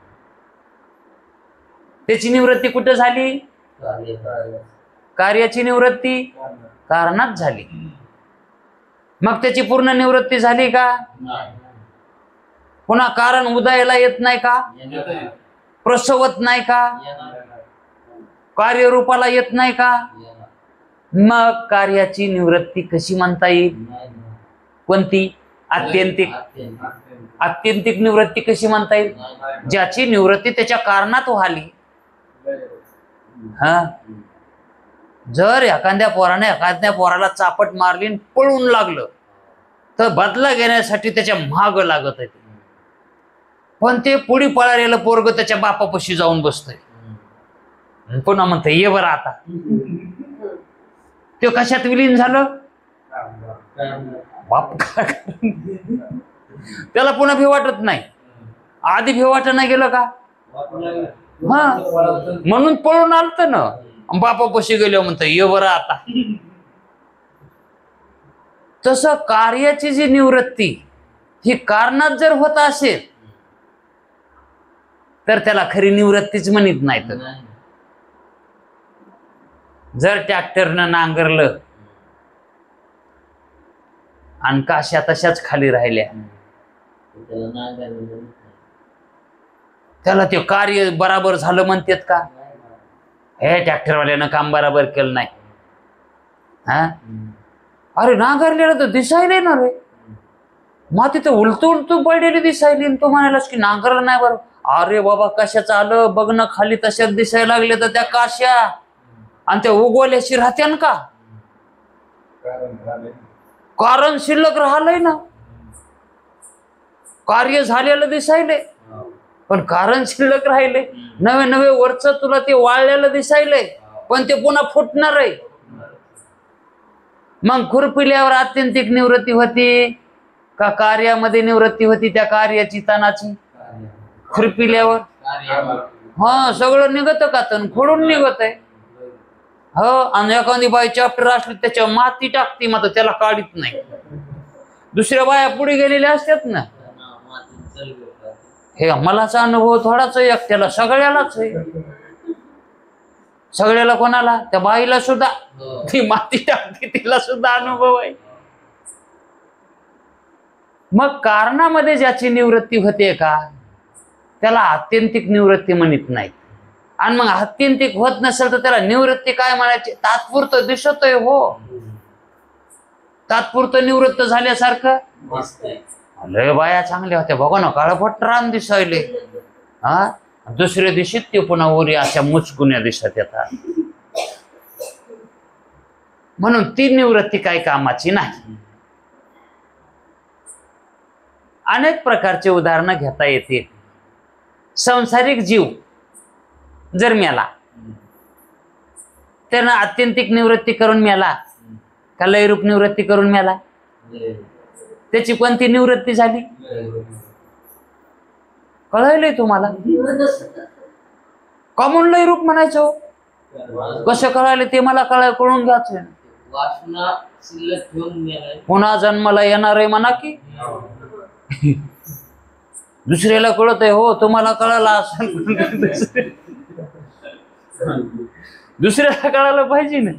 त्याची निवृत्ती कुठे झाली, कार्याची निवृत्ती कारणात झाली. मग त्याची पूर्ण निवृत्ती झाली का. पुन्हा कारण उदयाला येत नाही का, प्रसवत नाही का, कार्यरूपाला येत नाही का. मग कार्याची निवृत्ती कशी म्हणता येईल. कोणती, आत्यंतिक. आत्यंतिक निवृत्ती कशी म्हणता येईल, ज्याची निवृत्ती त्याच्या कारणात व्हाली. हा, जर एखाद्या पोराला चापट मारली पळून लागलं तर बदला घेण्यासाठी त्याच्या महाग लागत आहे. पण ते पुढे पळालेलं पोरग त्याच्या बापापाशी जाऊन बसतंय, पुन्हा म्हणतंय ये बरं आता. ते कशात विलीन झालं, बाप. त्याला पुन्हा भी वाटत नाही, आधी भी वाटत नाही गेलं का. हा, म्हणून पळून आलत ना, बापापाशी गेलो म्हणत ये बरं आता. तसं कार्याची जी निवृत्ती ही कारणात जर होत असेल तर त्याला खरी निवृत्तीच म्हणत नाही. तर जर ट्रॅक्टरनं नांगरलं आणि काश्या तशाच खाली राहिल्या, त्याला ते कार्य बराबर झालं म्हणतात का. हे ट्रॅक्टरवाल्यानं काम बराबर केलं नाही. हा, अरे नांगरलेलं तर दिसायले ना रे, माती तर उलटून पडलेली दिसायली, तो म्हणालास की नांगरलं नाही बरोबर. अरे बाबा कशाचं आलं बघ ना, खाली तशाच दिसायला लागले तर त्या काश्या, आणि त्या उगवल्याशी राहत्यान का. कारण शिल्लक राहिलंय ना, कार्य झालेलं दिसायले पण कारण शिल्लक राहिले. नवे नवे वरच तुला ते वाळलेलं दिसायलंय पण ते पुन्हा फुटणार आहे. मग खुरपिल्यावर आत्यंतिक निवृत्ती होती का कार्यामध्ये निवृत्ती होती, त्या कार्याची तानाची. खुरपिल्यावर हा सगळं निघत का, तण खोडून निघत आहे. हो, आणि एखादी बाई चॅप्टर असली त्याच्या माती टाकते, मात्र त्याला काढीत नाही. दुसऱ्या बाया पुढे गेलेल्या असतात ना. हे मलाचा अनुभव थोडाच आहे, एकट्याला सगळ्यालाच आहे. सगळ्याला कोणाला, त्या बाईला सुद्धा ती माती टाकते, तिला सुद्धा अनुभव आहे. मग कारणामध्ये ज्याची निवृत्ती होते का त्याला आत्यंतिक निवृत्ती म्हणत नाही. आणि मग आत्यंतिक होत नसेल तर त्याला निवृत्ती काय म्हणायची, तात्पुरतं दिसतोय. हो, तात्पुरतं निवृत्त झाल्यासारखं. लय बाया चांगल्या होत्या बघा ना, काळपट रान दिसायले. हा, दुसऱ्या दिवशीत ते पुन्हा ओरी अशा मुचकुन्या दिसत येतात. म्हणून ती निवृत्ती काही कामाची नाही. अनेक प्रकारचे उदाहरणं घेता येतील. संसारिक जीव जर मेला त्यानं आत्यंतिक निवृत्ती करून मेला का लयरूप निवृत्ती करून मेला, त्याची कोणती निवृत्ती झाली कळायलंय तुम्हाला. का म्हणून लयरूप म्हणायचं, कसं कळायलं ते मला कळून घ्यायचं. पुन्हा जन्माला येणार आहे म्हणा की. दुसऱ्याला कळत आहे, हो तुम्हाला कळाला असेल. दुसऱ्याला कळायला पाहिजे ना.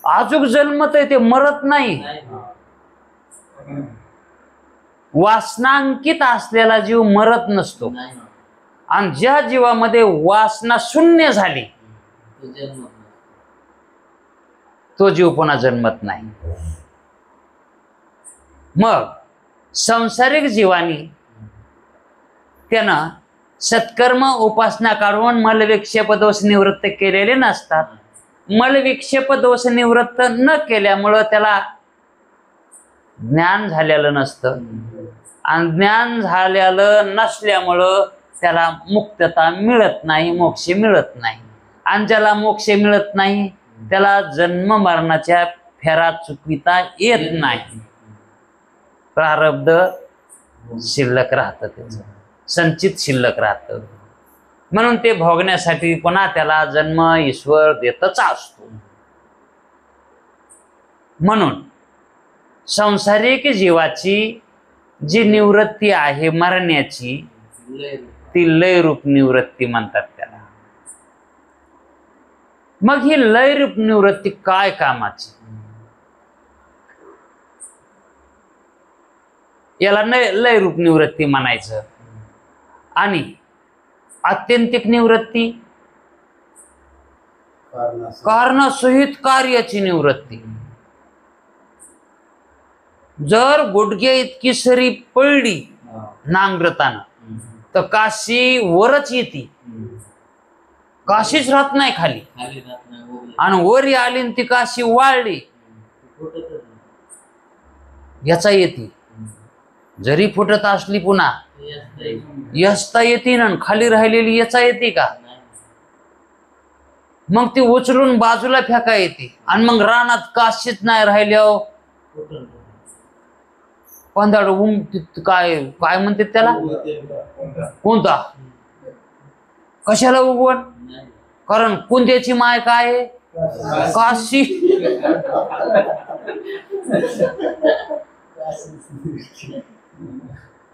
अजून जन्मत आहे, ते मरत नाही. वासनांकित असलेला जीव मरत नसतो. आणि ज्या जीवामध्ये वासना शून्य झाली तो जन्म नाही. तो जीव पुन्हा जन्मत नाही. मग संसारिक जीवानी त्यानं सत्कर्म उपासना काढून मलविक्षेप दोष निवृत्त केलेले नसतात. मलविक्षेप दोष निवृत्त न केल्यामुळं त्याला ज्ञान झालेलं नसतं आणि ज्ञान झालेलं नसल्यामुळं त्याला मुक्तता मिळत नाही, मोक्ष मिळत नाही. आणि ज्याला मोक्ष मिळत नाही त्याला जन्म मरणाच्या फेरा चुकविता येत नाही. प्रारब्ध शिल्लक राहतं, त्याचं संचित शिल्लक राहतं. म्हणून ते भोगण्यासाठी पुन्हा त्याला जन्म ईश्वर देतच असतो. म्हणून संसारिक जीवाची जी निवृत्ती आहे मरण्याची लय ती लयरूप निवृत्ती म्हणतात त्याला. मग ही लयरूप निवृत्ती काय कामाची? याला लयरूप निवृत्ती म्हणायचं. आणि आत्यंतिक निवृत्ती कारणासहित कार्याची निवृत्ती. जर गुडघे इतकी सरी पडली नांगरताना तर काशी वरच येते, काशीच राहत नाही खाली. खाली राहत नाही, वगैरे. आणि वरी आली आणि ती काशी वाळली फुटतच नाही. याचा येते. जरी फुटत असली पुन्हा ते असतंय. यस्ता येते ना, खाली राहिलेली याचा येते का? नाही. मग ती उचलून बाजूला फेका येते. आणि मग रानात काशीच नाही राहिल्यावर फुटल. पंधाड काय काय म्हणते त्याला? कोणता? कशाला उगवण? नाही. कारण कुंद्याची माय काय आहे? काशी.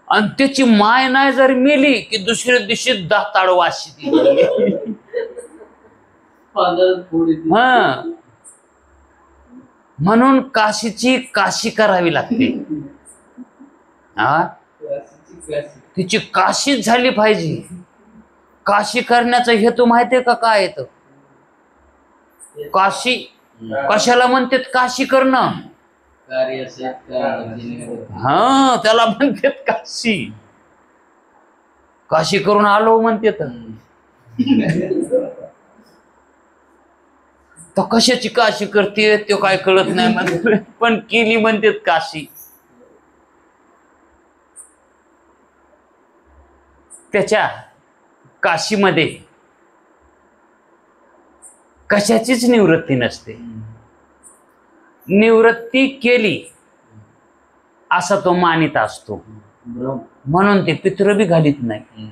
आणि त्याची माय नाही जर मेली की दुसऱ्या दिवशी दाताड वाशी. पांढरं थोडी ती. हा, म्हणून काशीची काशी करावी लागते. हा, काशीची काशी. तिची काशीच झाली पाहिजे. काशी करण्याचा हेतू माहितीये का काय येतं? काशी कशाला म्हणतात? काशी करणं. कार्य कारणाची निवृत्ती. हा, त्याला म्हणतात काशी. काशी करून आलो म्हणतात. तर कशाची काशी करते तो काय कळत नाही म्हणते, पण केली म्हणतात काशी. त्याच्या काशीमध्ये कशाचीच निवृत्ती नसते. निवृत्ती केली असा तो मानित असतो. ब्रह्म. म्हणून ते पित्र बी घालीत नाही.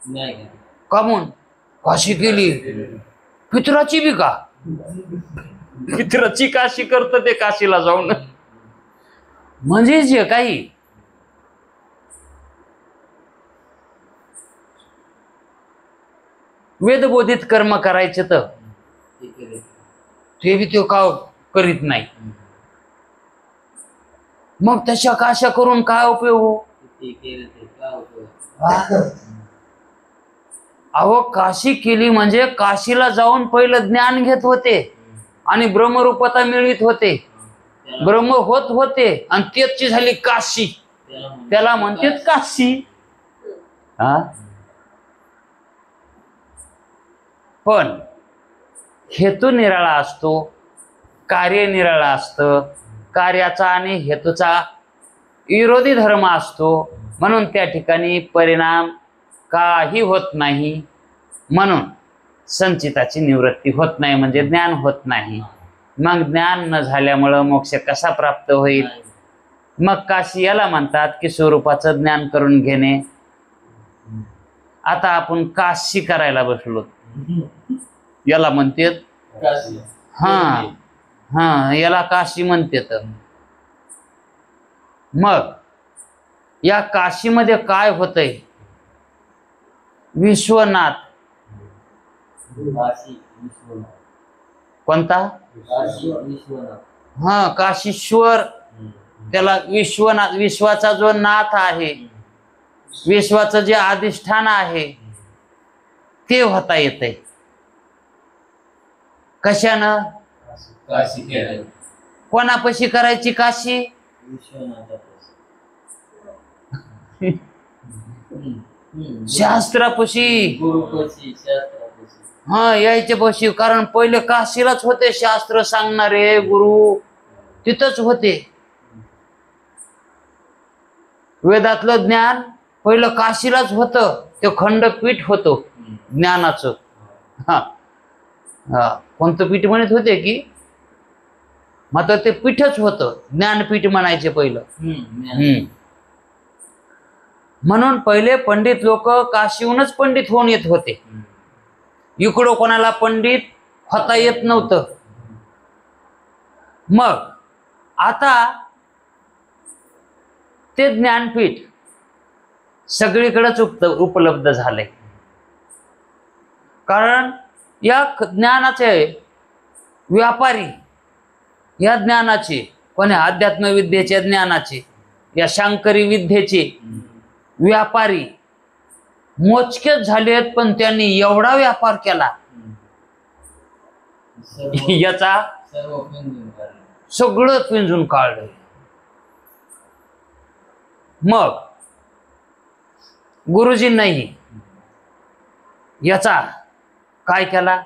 नाही का? का म्हणून? काशी केली पित्राची बी का? पित्राची काशी करत ते काशीला जाऊन. म्हणजे जे काही वेदबोधित कर्म करायचे तर ते केले. ते बी तो का करीत नाही. मग तशा काशा करून काय उपयोग हो? ते केले ते काय होतं? हा? अहो, काशी केली म्हणजे काशीला जाऊन पहिलं ज्ञान घेत होते आणि ब्रह्मरूपता मिळवित होते, ब्रह्म होत होते आणि त्याची झाली काशी. त्याला म्हणतात काशी. हा, पण हेतू निराळा असतो, कार्य निराळा असतं. कार्याचा आणि हेतूचा विरोधी धर्म असतो. म्हणून त्या ठिकाणी परिणाम काही होत नाही. म्हणून संचिताची निवृत्ती होत नाही, म्हणजे ज्ञान होत नाही. मग ज्ञान न झाल्यामुळं मोक्ष कसा प्राप्त होईल? मग काशी याला म्हणतात की स्वरूपाचं ज्ञान करून घेणे. आता आपण काशी करायला बसलो, याला म्हणतात. काशी. हा हा, याला काशी म्हणतात. मग या काशीमध्ये काय होतंय? विश्वनाथ. काशी विश्वनाथ. कोणता? काशी विश्वनाथ. हा, काशीश्वर. त्याला विश्वनाथ, विश्वाचा जो नाथ आहे विश्वाचं जे अधिष्ठान आहे ते होता येतंय. कशानं? काशी केलं. कोणापाशी करायची काशी? विश्वनाथापाशी. शास्त्रापाशी. गुरुपाशी, शास्त्रापाशी. हा, यायचे पाशी. कारण पहिले काशीलाच होते शास्त्र सांगणारे गुरु, तिथंच होते. वेदातलं ज्ञान पहिलं काशीलाच होतं. ते खंडपीठ होतं ज्ञानाचं. हा हा, कोणतं पीठ म्हणत होते की मात्र ते पीठच होतं, ज्ञानपीठ म्हणायचे पहिलं. म्हणून पहिले पंडित लोक काशीहूनच पंडित होऊन येत होते. इकडं कोणाला पंडित होता येत नव्हतं. मग आता ते ज्ञानपीठ सगळीकडेच उपलब्ध झाले. कारण या ज्ञानाचे व्यापारी, या ज्ञानाचे कोणी अध्यात्मविद्येच्या ज्ञानाचे, या शांकरी विद्येचे व्यापारी मोजकेच झालेत. पण त्यांनी एवढा व्यापार केला याचा सगळं पिंजून काढलं. मग गुरुजींनाही याचा काय केला?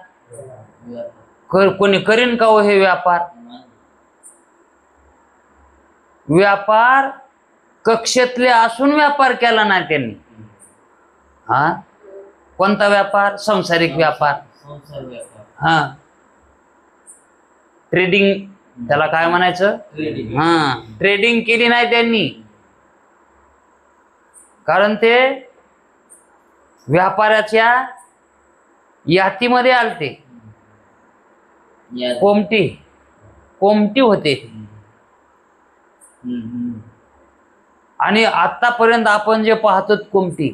कोणी करीन का हो हे व्यापार? व्यापार कक्षेतले असून व्यापार केला नाही त्यांनी. हा, कोणता व्यापार? संसारिक व्यापार. हा, ट्रेडिंग त्याला काय म्हणायचं? हा, ट्रेडिंग केली नाही त्यांनी. कारण ते व्यापाराच्या यातीमध्ये आलते. कोमटी होते. आणि आतापर्यंत आपण जे पाहतो कोमटी,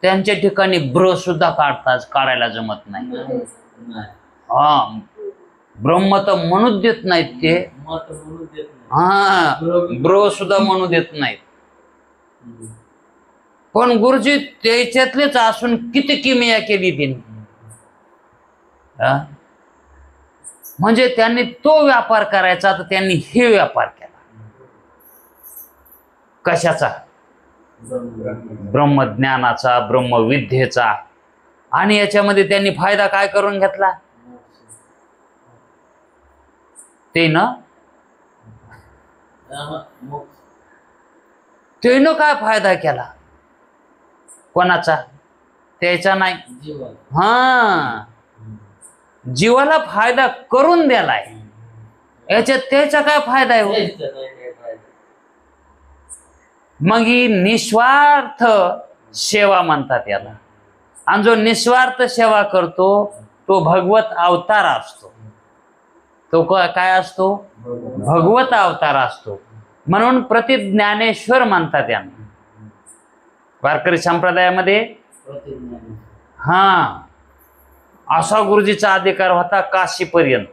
त्यांच्या ठिकाणी ब्र सुद्धा काढायला जमत नाही. हा, ब्रह्म तर म्हणूच देत नाहीत ते. हा, ब्र सुद्धा म्हणू देत नाहीत. पण गुरुजी त्याच्यातलेच असून किती किमया केली त्यांनी. म्हणजे त्यांनी तो व्यापार करायचा, तर त्यांनी हे व्यापार केला. कशाचा? ब्रह्मज्ञानाचा, ब्रह्मविद्येचा. आणि याच्यामध्ये त्यांनी फायदा काय करून घेतला? त्यानं काय फायदा केला? कोणाचा? त्याचा नाही. हा, जीवाला फायदा करून द्यालाय. याच्यात त्याचा काय फायदा आहे? मग ही निस्वार्थ सेवा म्हणतात याला. आणि जो निस्वार्थ सेवा करतो तो भगवत अवतार असतो. तो काय असतो? भगवत अवतार असतो. म्हणून प्रतिज्ञानेश्वर म्हणतात यांना वारकरी संप्रदायामध्ये. हा, असा गुरुजीचा अधिकार होता काशीपर्यंत.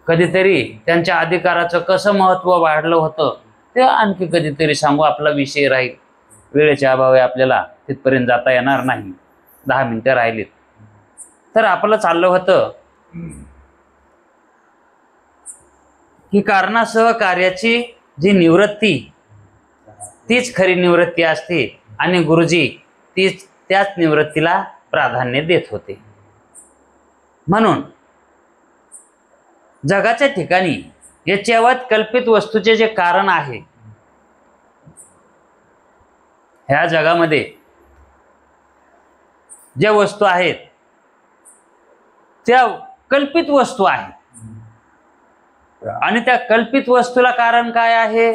कधीतरी त्यांच्या अधिकाराचं कसं महत्व वाढलं होतं ते आणखी कधीतरी सांगू. आपला विषय राहील. वेळेच्या अभावी आपल्याला तिथपर्यंत जाता येणार नाही. 10 मिनिटं राहिलीत. तर आपलं चाललं होतं की कारणासह कार्याची जी निवृत्ती तीच खरी निवृत्ती असते. आणि गुरुजी त्याच निवृत्तीला प्राधान्य देत होते. म्हणून जगाच्या ठिकाणी याच्यावर कल्पित वस्तूचे जे कारण आहे, ह्या जगामध्ये ज्या वस्तू आहेत त्या कल्पित वस्तू आहेत. आणि त्या कल्पित वस्तूला कारण काय आहे?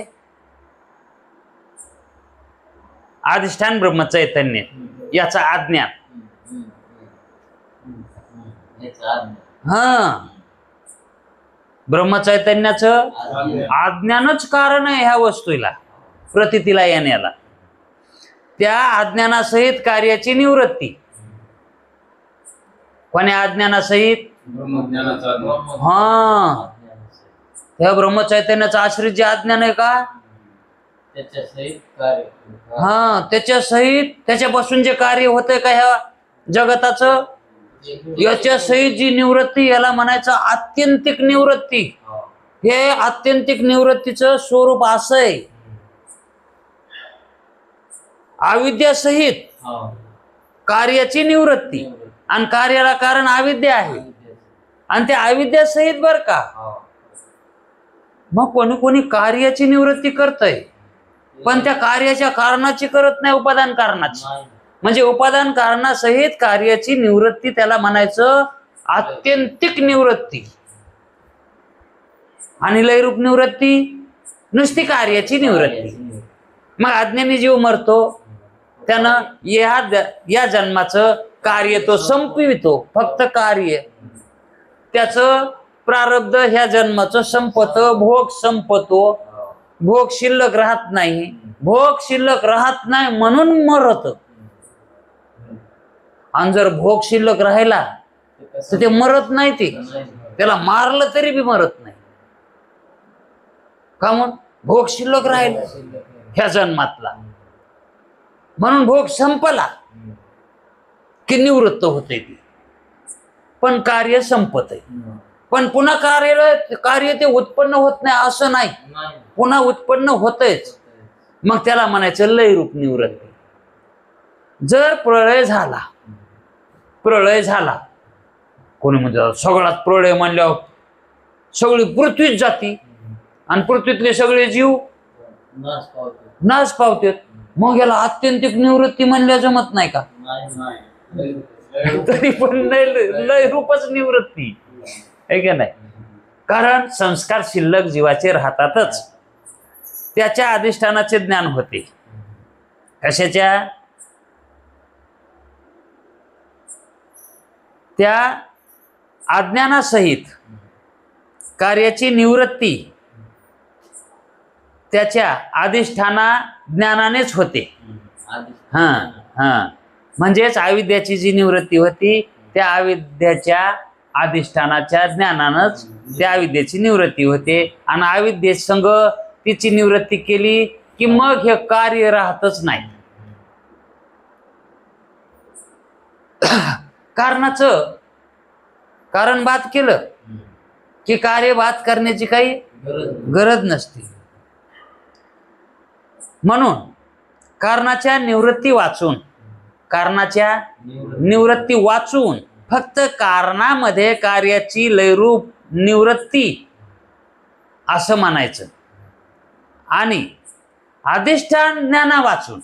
अधिष्ठान ब्रह्मचैतन्य याचा अज्ञान. हा, ब्रह्मचैतन्याचं अज्ञानच कारण आहे ह्या वस्तूला, प्रतीतीला येण्याला. त्या अज्ञानासहित कार्याची निवृत्ती. कोण्या अज्ञानासहित? हा, त्या ब्रह्मचैतन्याचं आश्रित जे अज्ञान आहे का त्याच्या सहित कार्य. त्याच्या सहित त्याच्यापासून जे कार्य होतंय का ह्या जगताचं, याच्या सहित जी निवृत्ती, याला म्हणायचं आत्यंतिक निवृत्ती. हे आत्यंतिक निवृत्तीचं स्वरूप असं आहे, अविद्यासहित कार्याची निवृत्ती. आणि कार्याला कारण अविद्या आहे, आणि त्या अविद्यासहित बर का. मग कोणी कोणी कार्याची निवृत्ती करतय, पण त्या कार्याच्या कारणाची करत नाही, उपादान कारणाची. म्हणजे उपादान कारणासहित कार्याची निवृत्ती, त्याला म्हणायचं आत्यंतिक निवृत्ती. आणि लयरूप निवृत्ती नुसती कार्याची निवृत्ती. मग अज्ञानी जीव मरतो, त्यानं या जन्माचं कार्य तो संपवितो, फक्त कार्य. त्याचं प्रारब्ध ह्या जन्माचं संपतं, भोग संपतो, भोग शिल्लक राहत नाही. भोग शिल्लक राहत नाही म्हणून मरत. आणि जर भोग शिल्लक राहिला तर ते मरत नाही, ते त्याला मारलं तरी बी मरत नाही. का म्हणून भोग शिल्लक राहिला ह्या जन्मातला, म्हणून भोग संपला की निवृत्त होते ती. पण कार्य संपत आहे, पण पुन्हा कार्य ते उत्पन्न होत नाही असं नाही, पुन्हा उत्पन्न होतच. मग त्याला म्हणायचं लयरूप निवृत्ती. जर प्रळय झाला, कोणी म्हणतात सगळ्यात प्रळय म्हणल्यावर सगळी पृथ्वीच जाती आणि पृथ्वीतले सगळे जीव नाश पावतात. मग याला आत्यंतिक निवृत्ती म्हणल्या जमत नाही का? तरी पण लय रूपच निवृत्ती आहे का नाही. कारण संस्कार शिल्लक जीवाचे राहतातच. त्याच्या अधिष्ठानाचे ज्ञान होते. कशाच्या? त्या अज्ञानासहित कार्याची निवृत्ती त्याच्या अधिष्ठाना ज्ञानानेच होते. म्हणजेच अविद्याची जी निवृत्ती होती, त्या अविद्याच्या अधिष्ठानाच्या ज्ञानानंच त्या अविद्याची निवृत्ती होते. आणि अविद्ये संग तिची निवृत्ती केली की मग हे कार्य राहतच नाही. कारण बात केलं की कार्य बात करण्याची काही गरज नसते. म्हणून कारणाच्या निवृत्ती वाचून फक्त कारणामध्ये कार्याची लयरूप निवृत्ती असं म्हणायचं. आणि अधिष्ठान ज्ञाना वाचून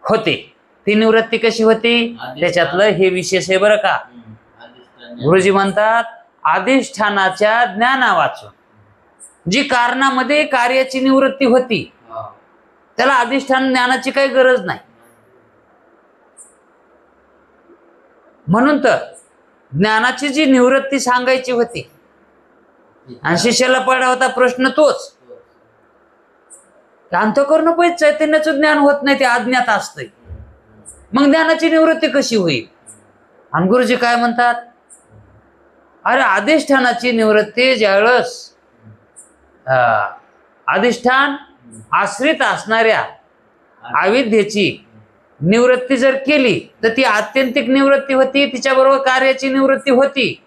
होते. ती निवृत्ती कशी होती त्याच्यातलं हे विशेष आहे बरं का. गुरुजी म्हणतात अधिष्ठानाच्या ज्ञाना वाचून जी कारणामध्ये कार्याची निवृत्ती होती त्याला अधिष्ठान ज्ञानाची काही गरज नाही. म्हणून तर ज्ञानाची जी निवृत्ती सांगायची होती आणि शिष्याला पडला होता प्रश्न तोच, अंतःकरण पण चैतन्याचं ज्ञान होत नाही, ते अज्ञात असतंय. मग ज्ञानाची निवृत्ती कशी होईल? आणि गुरुजी काय म्हणतात, अरे अधिष्ठानाची निवृत्ती ज्यावेळेस अधिष्ठान आश्रित असणाऱ्या अविद्येची निवृत्ती जर केली तर ती आत्यंतिक निवृत्ती होती, तिच्याबरोबर कार्याची निवृत्ती होती.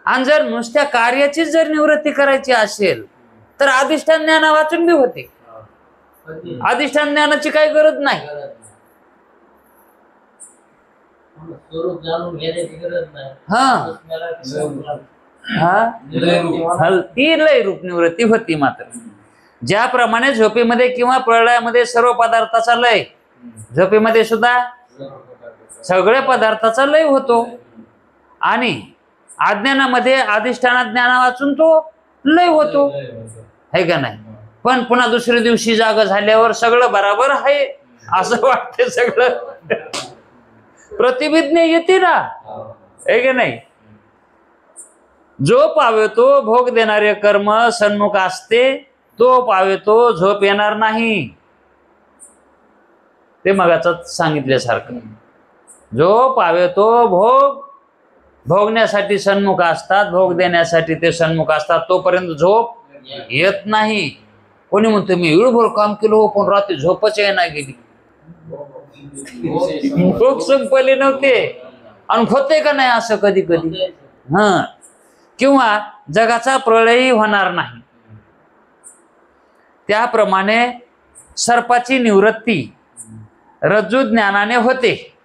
आणि जर नुसत्या कार्याची जर निवृत्ती करायची असेल तर अधिष्ठान ज्ञाना वाचून बी होते. अधिष्ठान ज्ञानाची काही गरज नाही. स्वरूप जाणून घेण्याची गरज नाही. ती लय रूप निवृत्ती होती. मात्र ज्याप्रमाणे झोपेमध्ये किंवा प्रलयामध्ये सर्व पदार्थाचा लय, झोपेमध्ये सुद्धा सगळ्या पदार्थाचा लय होतो. आणि अज्ञानामध्ये अधिष्ठाना ज्ञाना वाचून तो लय होतो, है का नाही. पण पुन्हा दुसऱ्या दिवशी जागा झाल्यावर सगळं बराबर आहे असं वाटते. सगळं प्रतिभिज्ञा येते ना, है का नाही. जो पावेतो भोग देणारे कर्म सन्मुख असते, तो पावेतो झोप येणार नाही. ते मगाच सांगितल्यासारखं, जो पावेतो भोगण्यासाठी सन्मुख असतात, भोग देण्यासाठी ते सन्मुख असतात, तोपर्यंत झोप येत नाही. कोणी म्हणतो मी वेळभर काम केलं हो पण रात्री झोपच येईना गेली, भूक संपली नव्हते. आणि होते का नाही असं कधी कधी? हा. किंवा जगाचा प्रलयही होणार नाही. त्याप्रमाणे सर्पाची निवृत्ती रज्जू ज्ञानाने होते.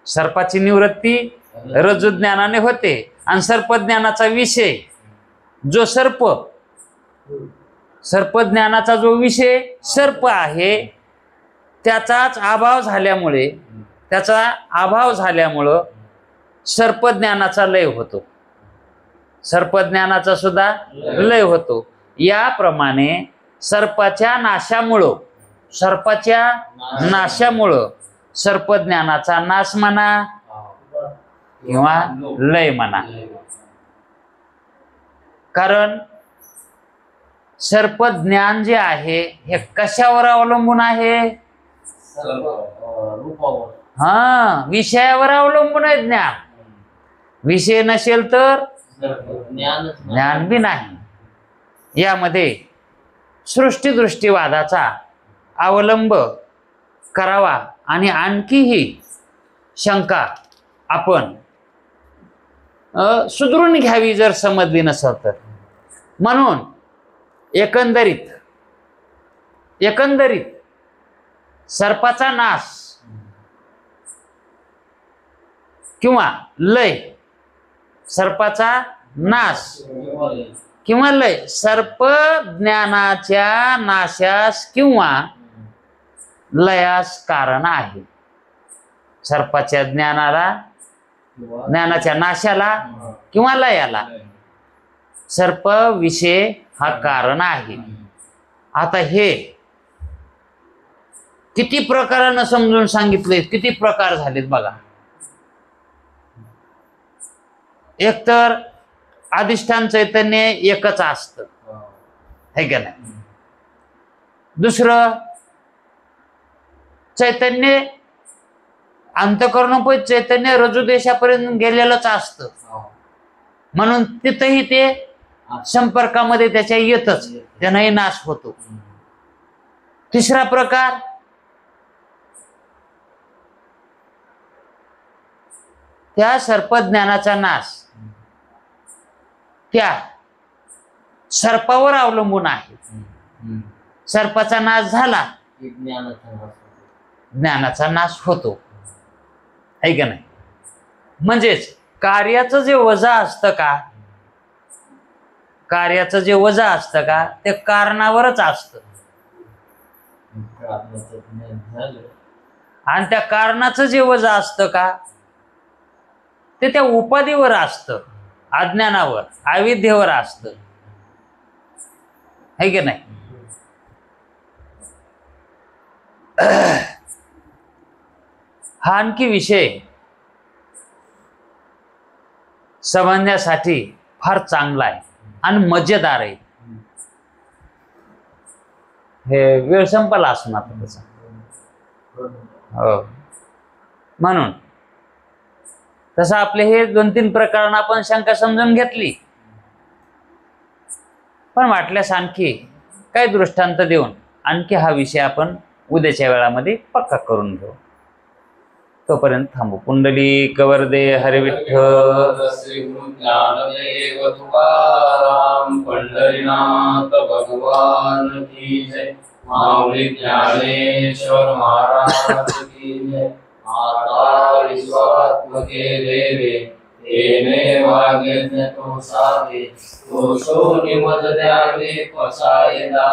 सर्पाची निवृत्ती रज्जू ज्ञानाने होते. आणि सर्पज्ञानाचा विषय जो सर्पज्ञानाचा जो विषय सर्प आहे त्याचा अभाव झाल्यामुळं सर्पज्ञानाचा लय होतो. सर्पज्ञानाचा सुद्धा लय होतो. याप्रमाणे सर्पाच्या नाशामुळं सर्पज्ञानाचा नाश म्हणा किंवा लय म्हणा. कारण सर्पज्ञान जे आहे हे कशावर अवलंबून आहे? हा, विषयावर अवलंबून आहे ज्ञान. विषय नसेल तर ज्ञान बी नाही. यामध्ये सृष्टीदृष्टीवादाचा अवलंब करावा आणि आणखीही शंका आपण सुधरून घ्यावी जर समजली नसेल तर. म्हणून एकंदरीत सर्पाचा नाश किंवा लय, सर्पाचा नाश किंवा लय सर्प ज्ञानाच्या नाशास किंवा लयास कारण आहे. सर्पाच्या ज्ञानाच्या नाशाला किंवा लयाला सर्प विषय हा कारण आहे. आता हे किती प्रकारानं समजून सांगितले, किती प्रकार झालेत बघा. एकतर अधिष्ठान चैतन्य एकच असतं, है का नाही? दुसरं चैतन्य अंतःकरणोपरी चैतन्य रज्जुदेशापर्यंत गेलेलंच असतं, म्हणून तिथंही ते संपर्कामध्ये त्याच्या येतच, त्यानंही नाश होतो. तिसरा प्रकार त्या सर्पज्ञानाचा नाश त्या सर्पावर अवलंबून आहे. सर्पाचा नाश झाला ज्ञानाचा नाश होतो, है का नाही? म्हणजेच कार्याचं जे वजा असतं का, ते कारणावरच असतं. आणि त्या कारणाचं जे वजा असतं का ते त्या उपाधीवर असतं, अज्ञानावर, अविद्येवर असतं, है की नाही? हा आणखी विषय समजण्यासाठी फार चांगला आहे आणि मजेदार आहे. हे वेळ संपला असं ना त्याचा. हो, म्हणून तसं आपले हे 2-3 प्रकरण आपण शंका समजून घेतली. पण वाटल्यास आणखी काही दृष्टांत देऊन आणखी हा विषय आपण उद्याच्या वेळामध्ये पक्का करून घेऊ. तोपर्यंत थांबू. पुंडलिक वरदे हरी विठ्ठल. श्री गुरु ज्ञानदेव तुकाराम पंढरीनाथ भगवान की जय. माऊली ज्ञानेश्वर महाराज की जय. माता विश्वात्मके देवे येणे वागे तो साधे तो शोनी मज द्यावे पसायदा.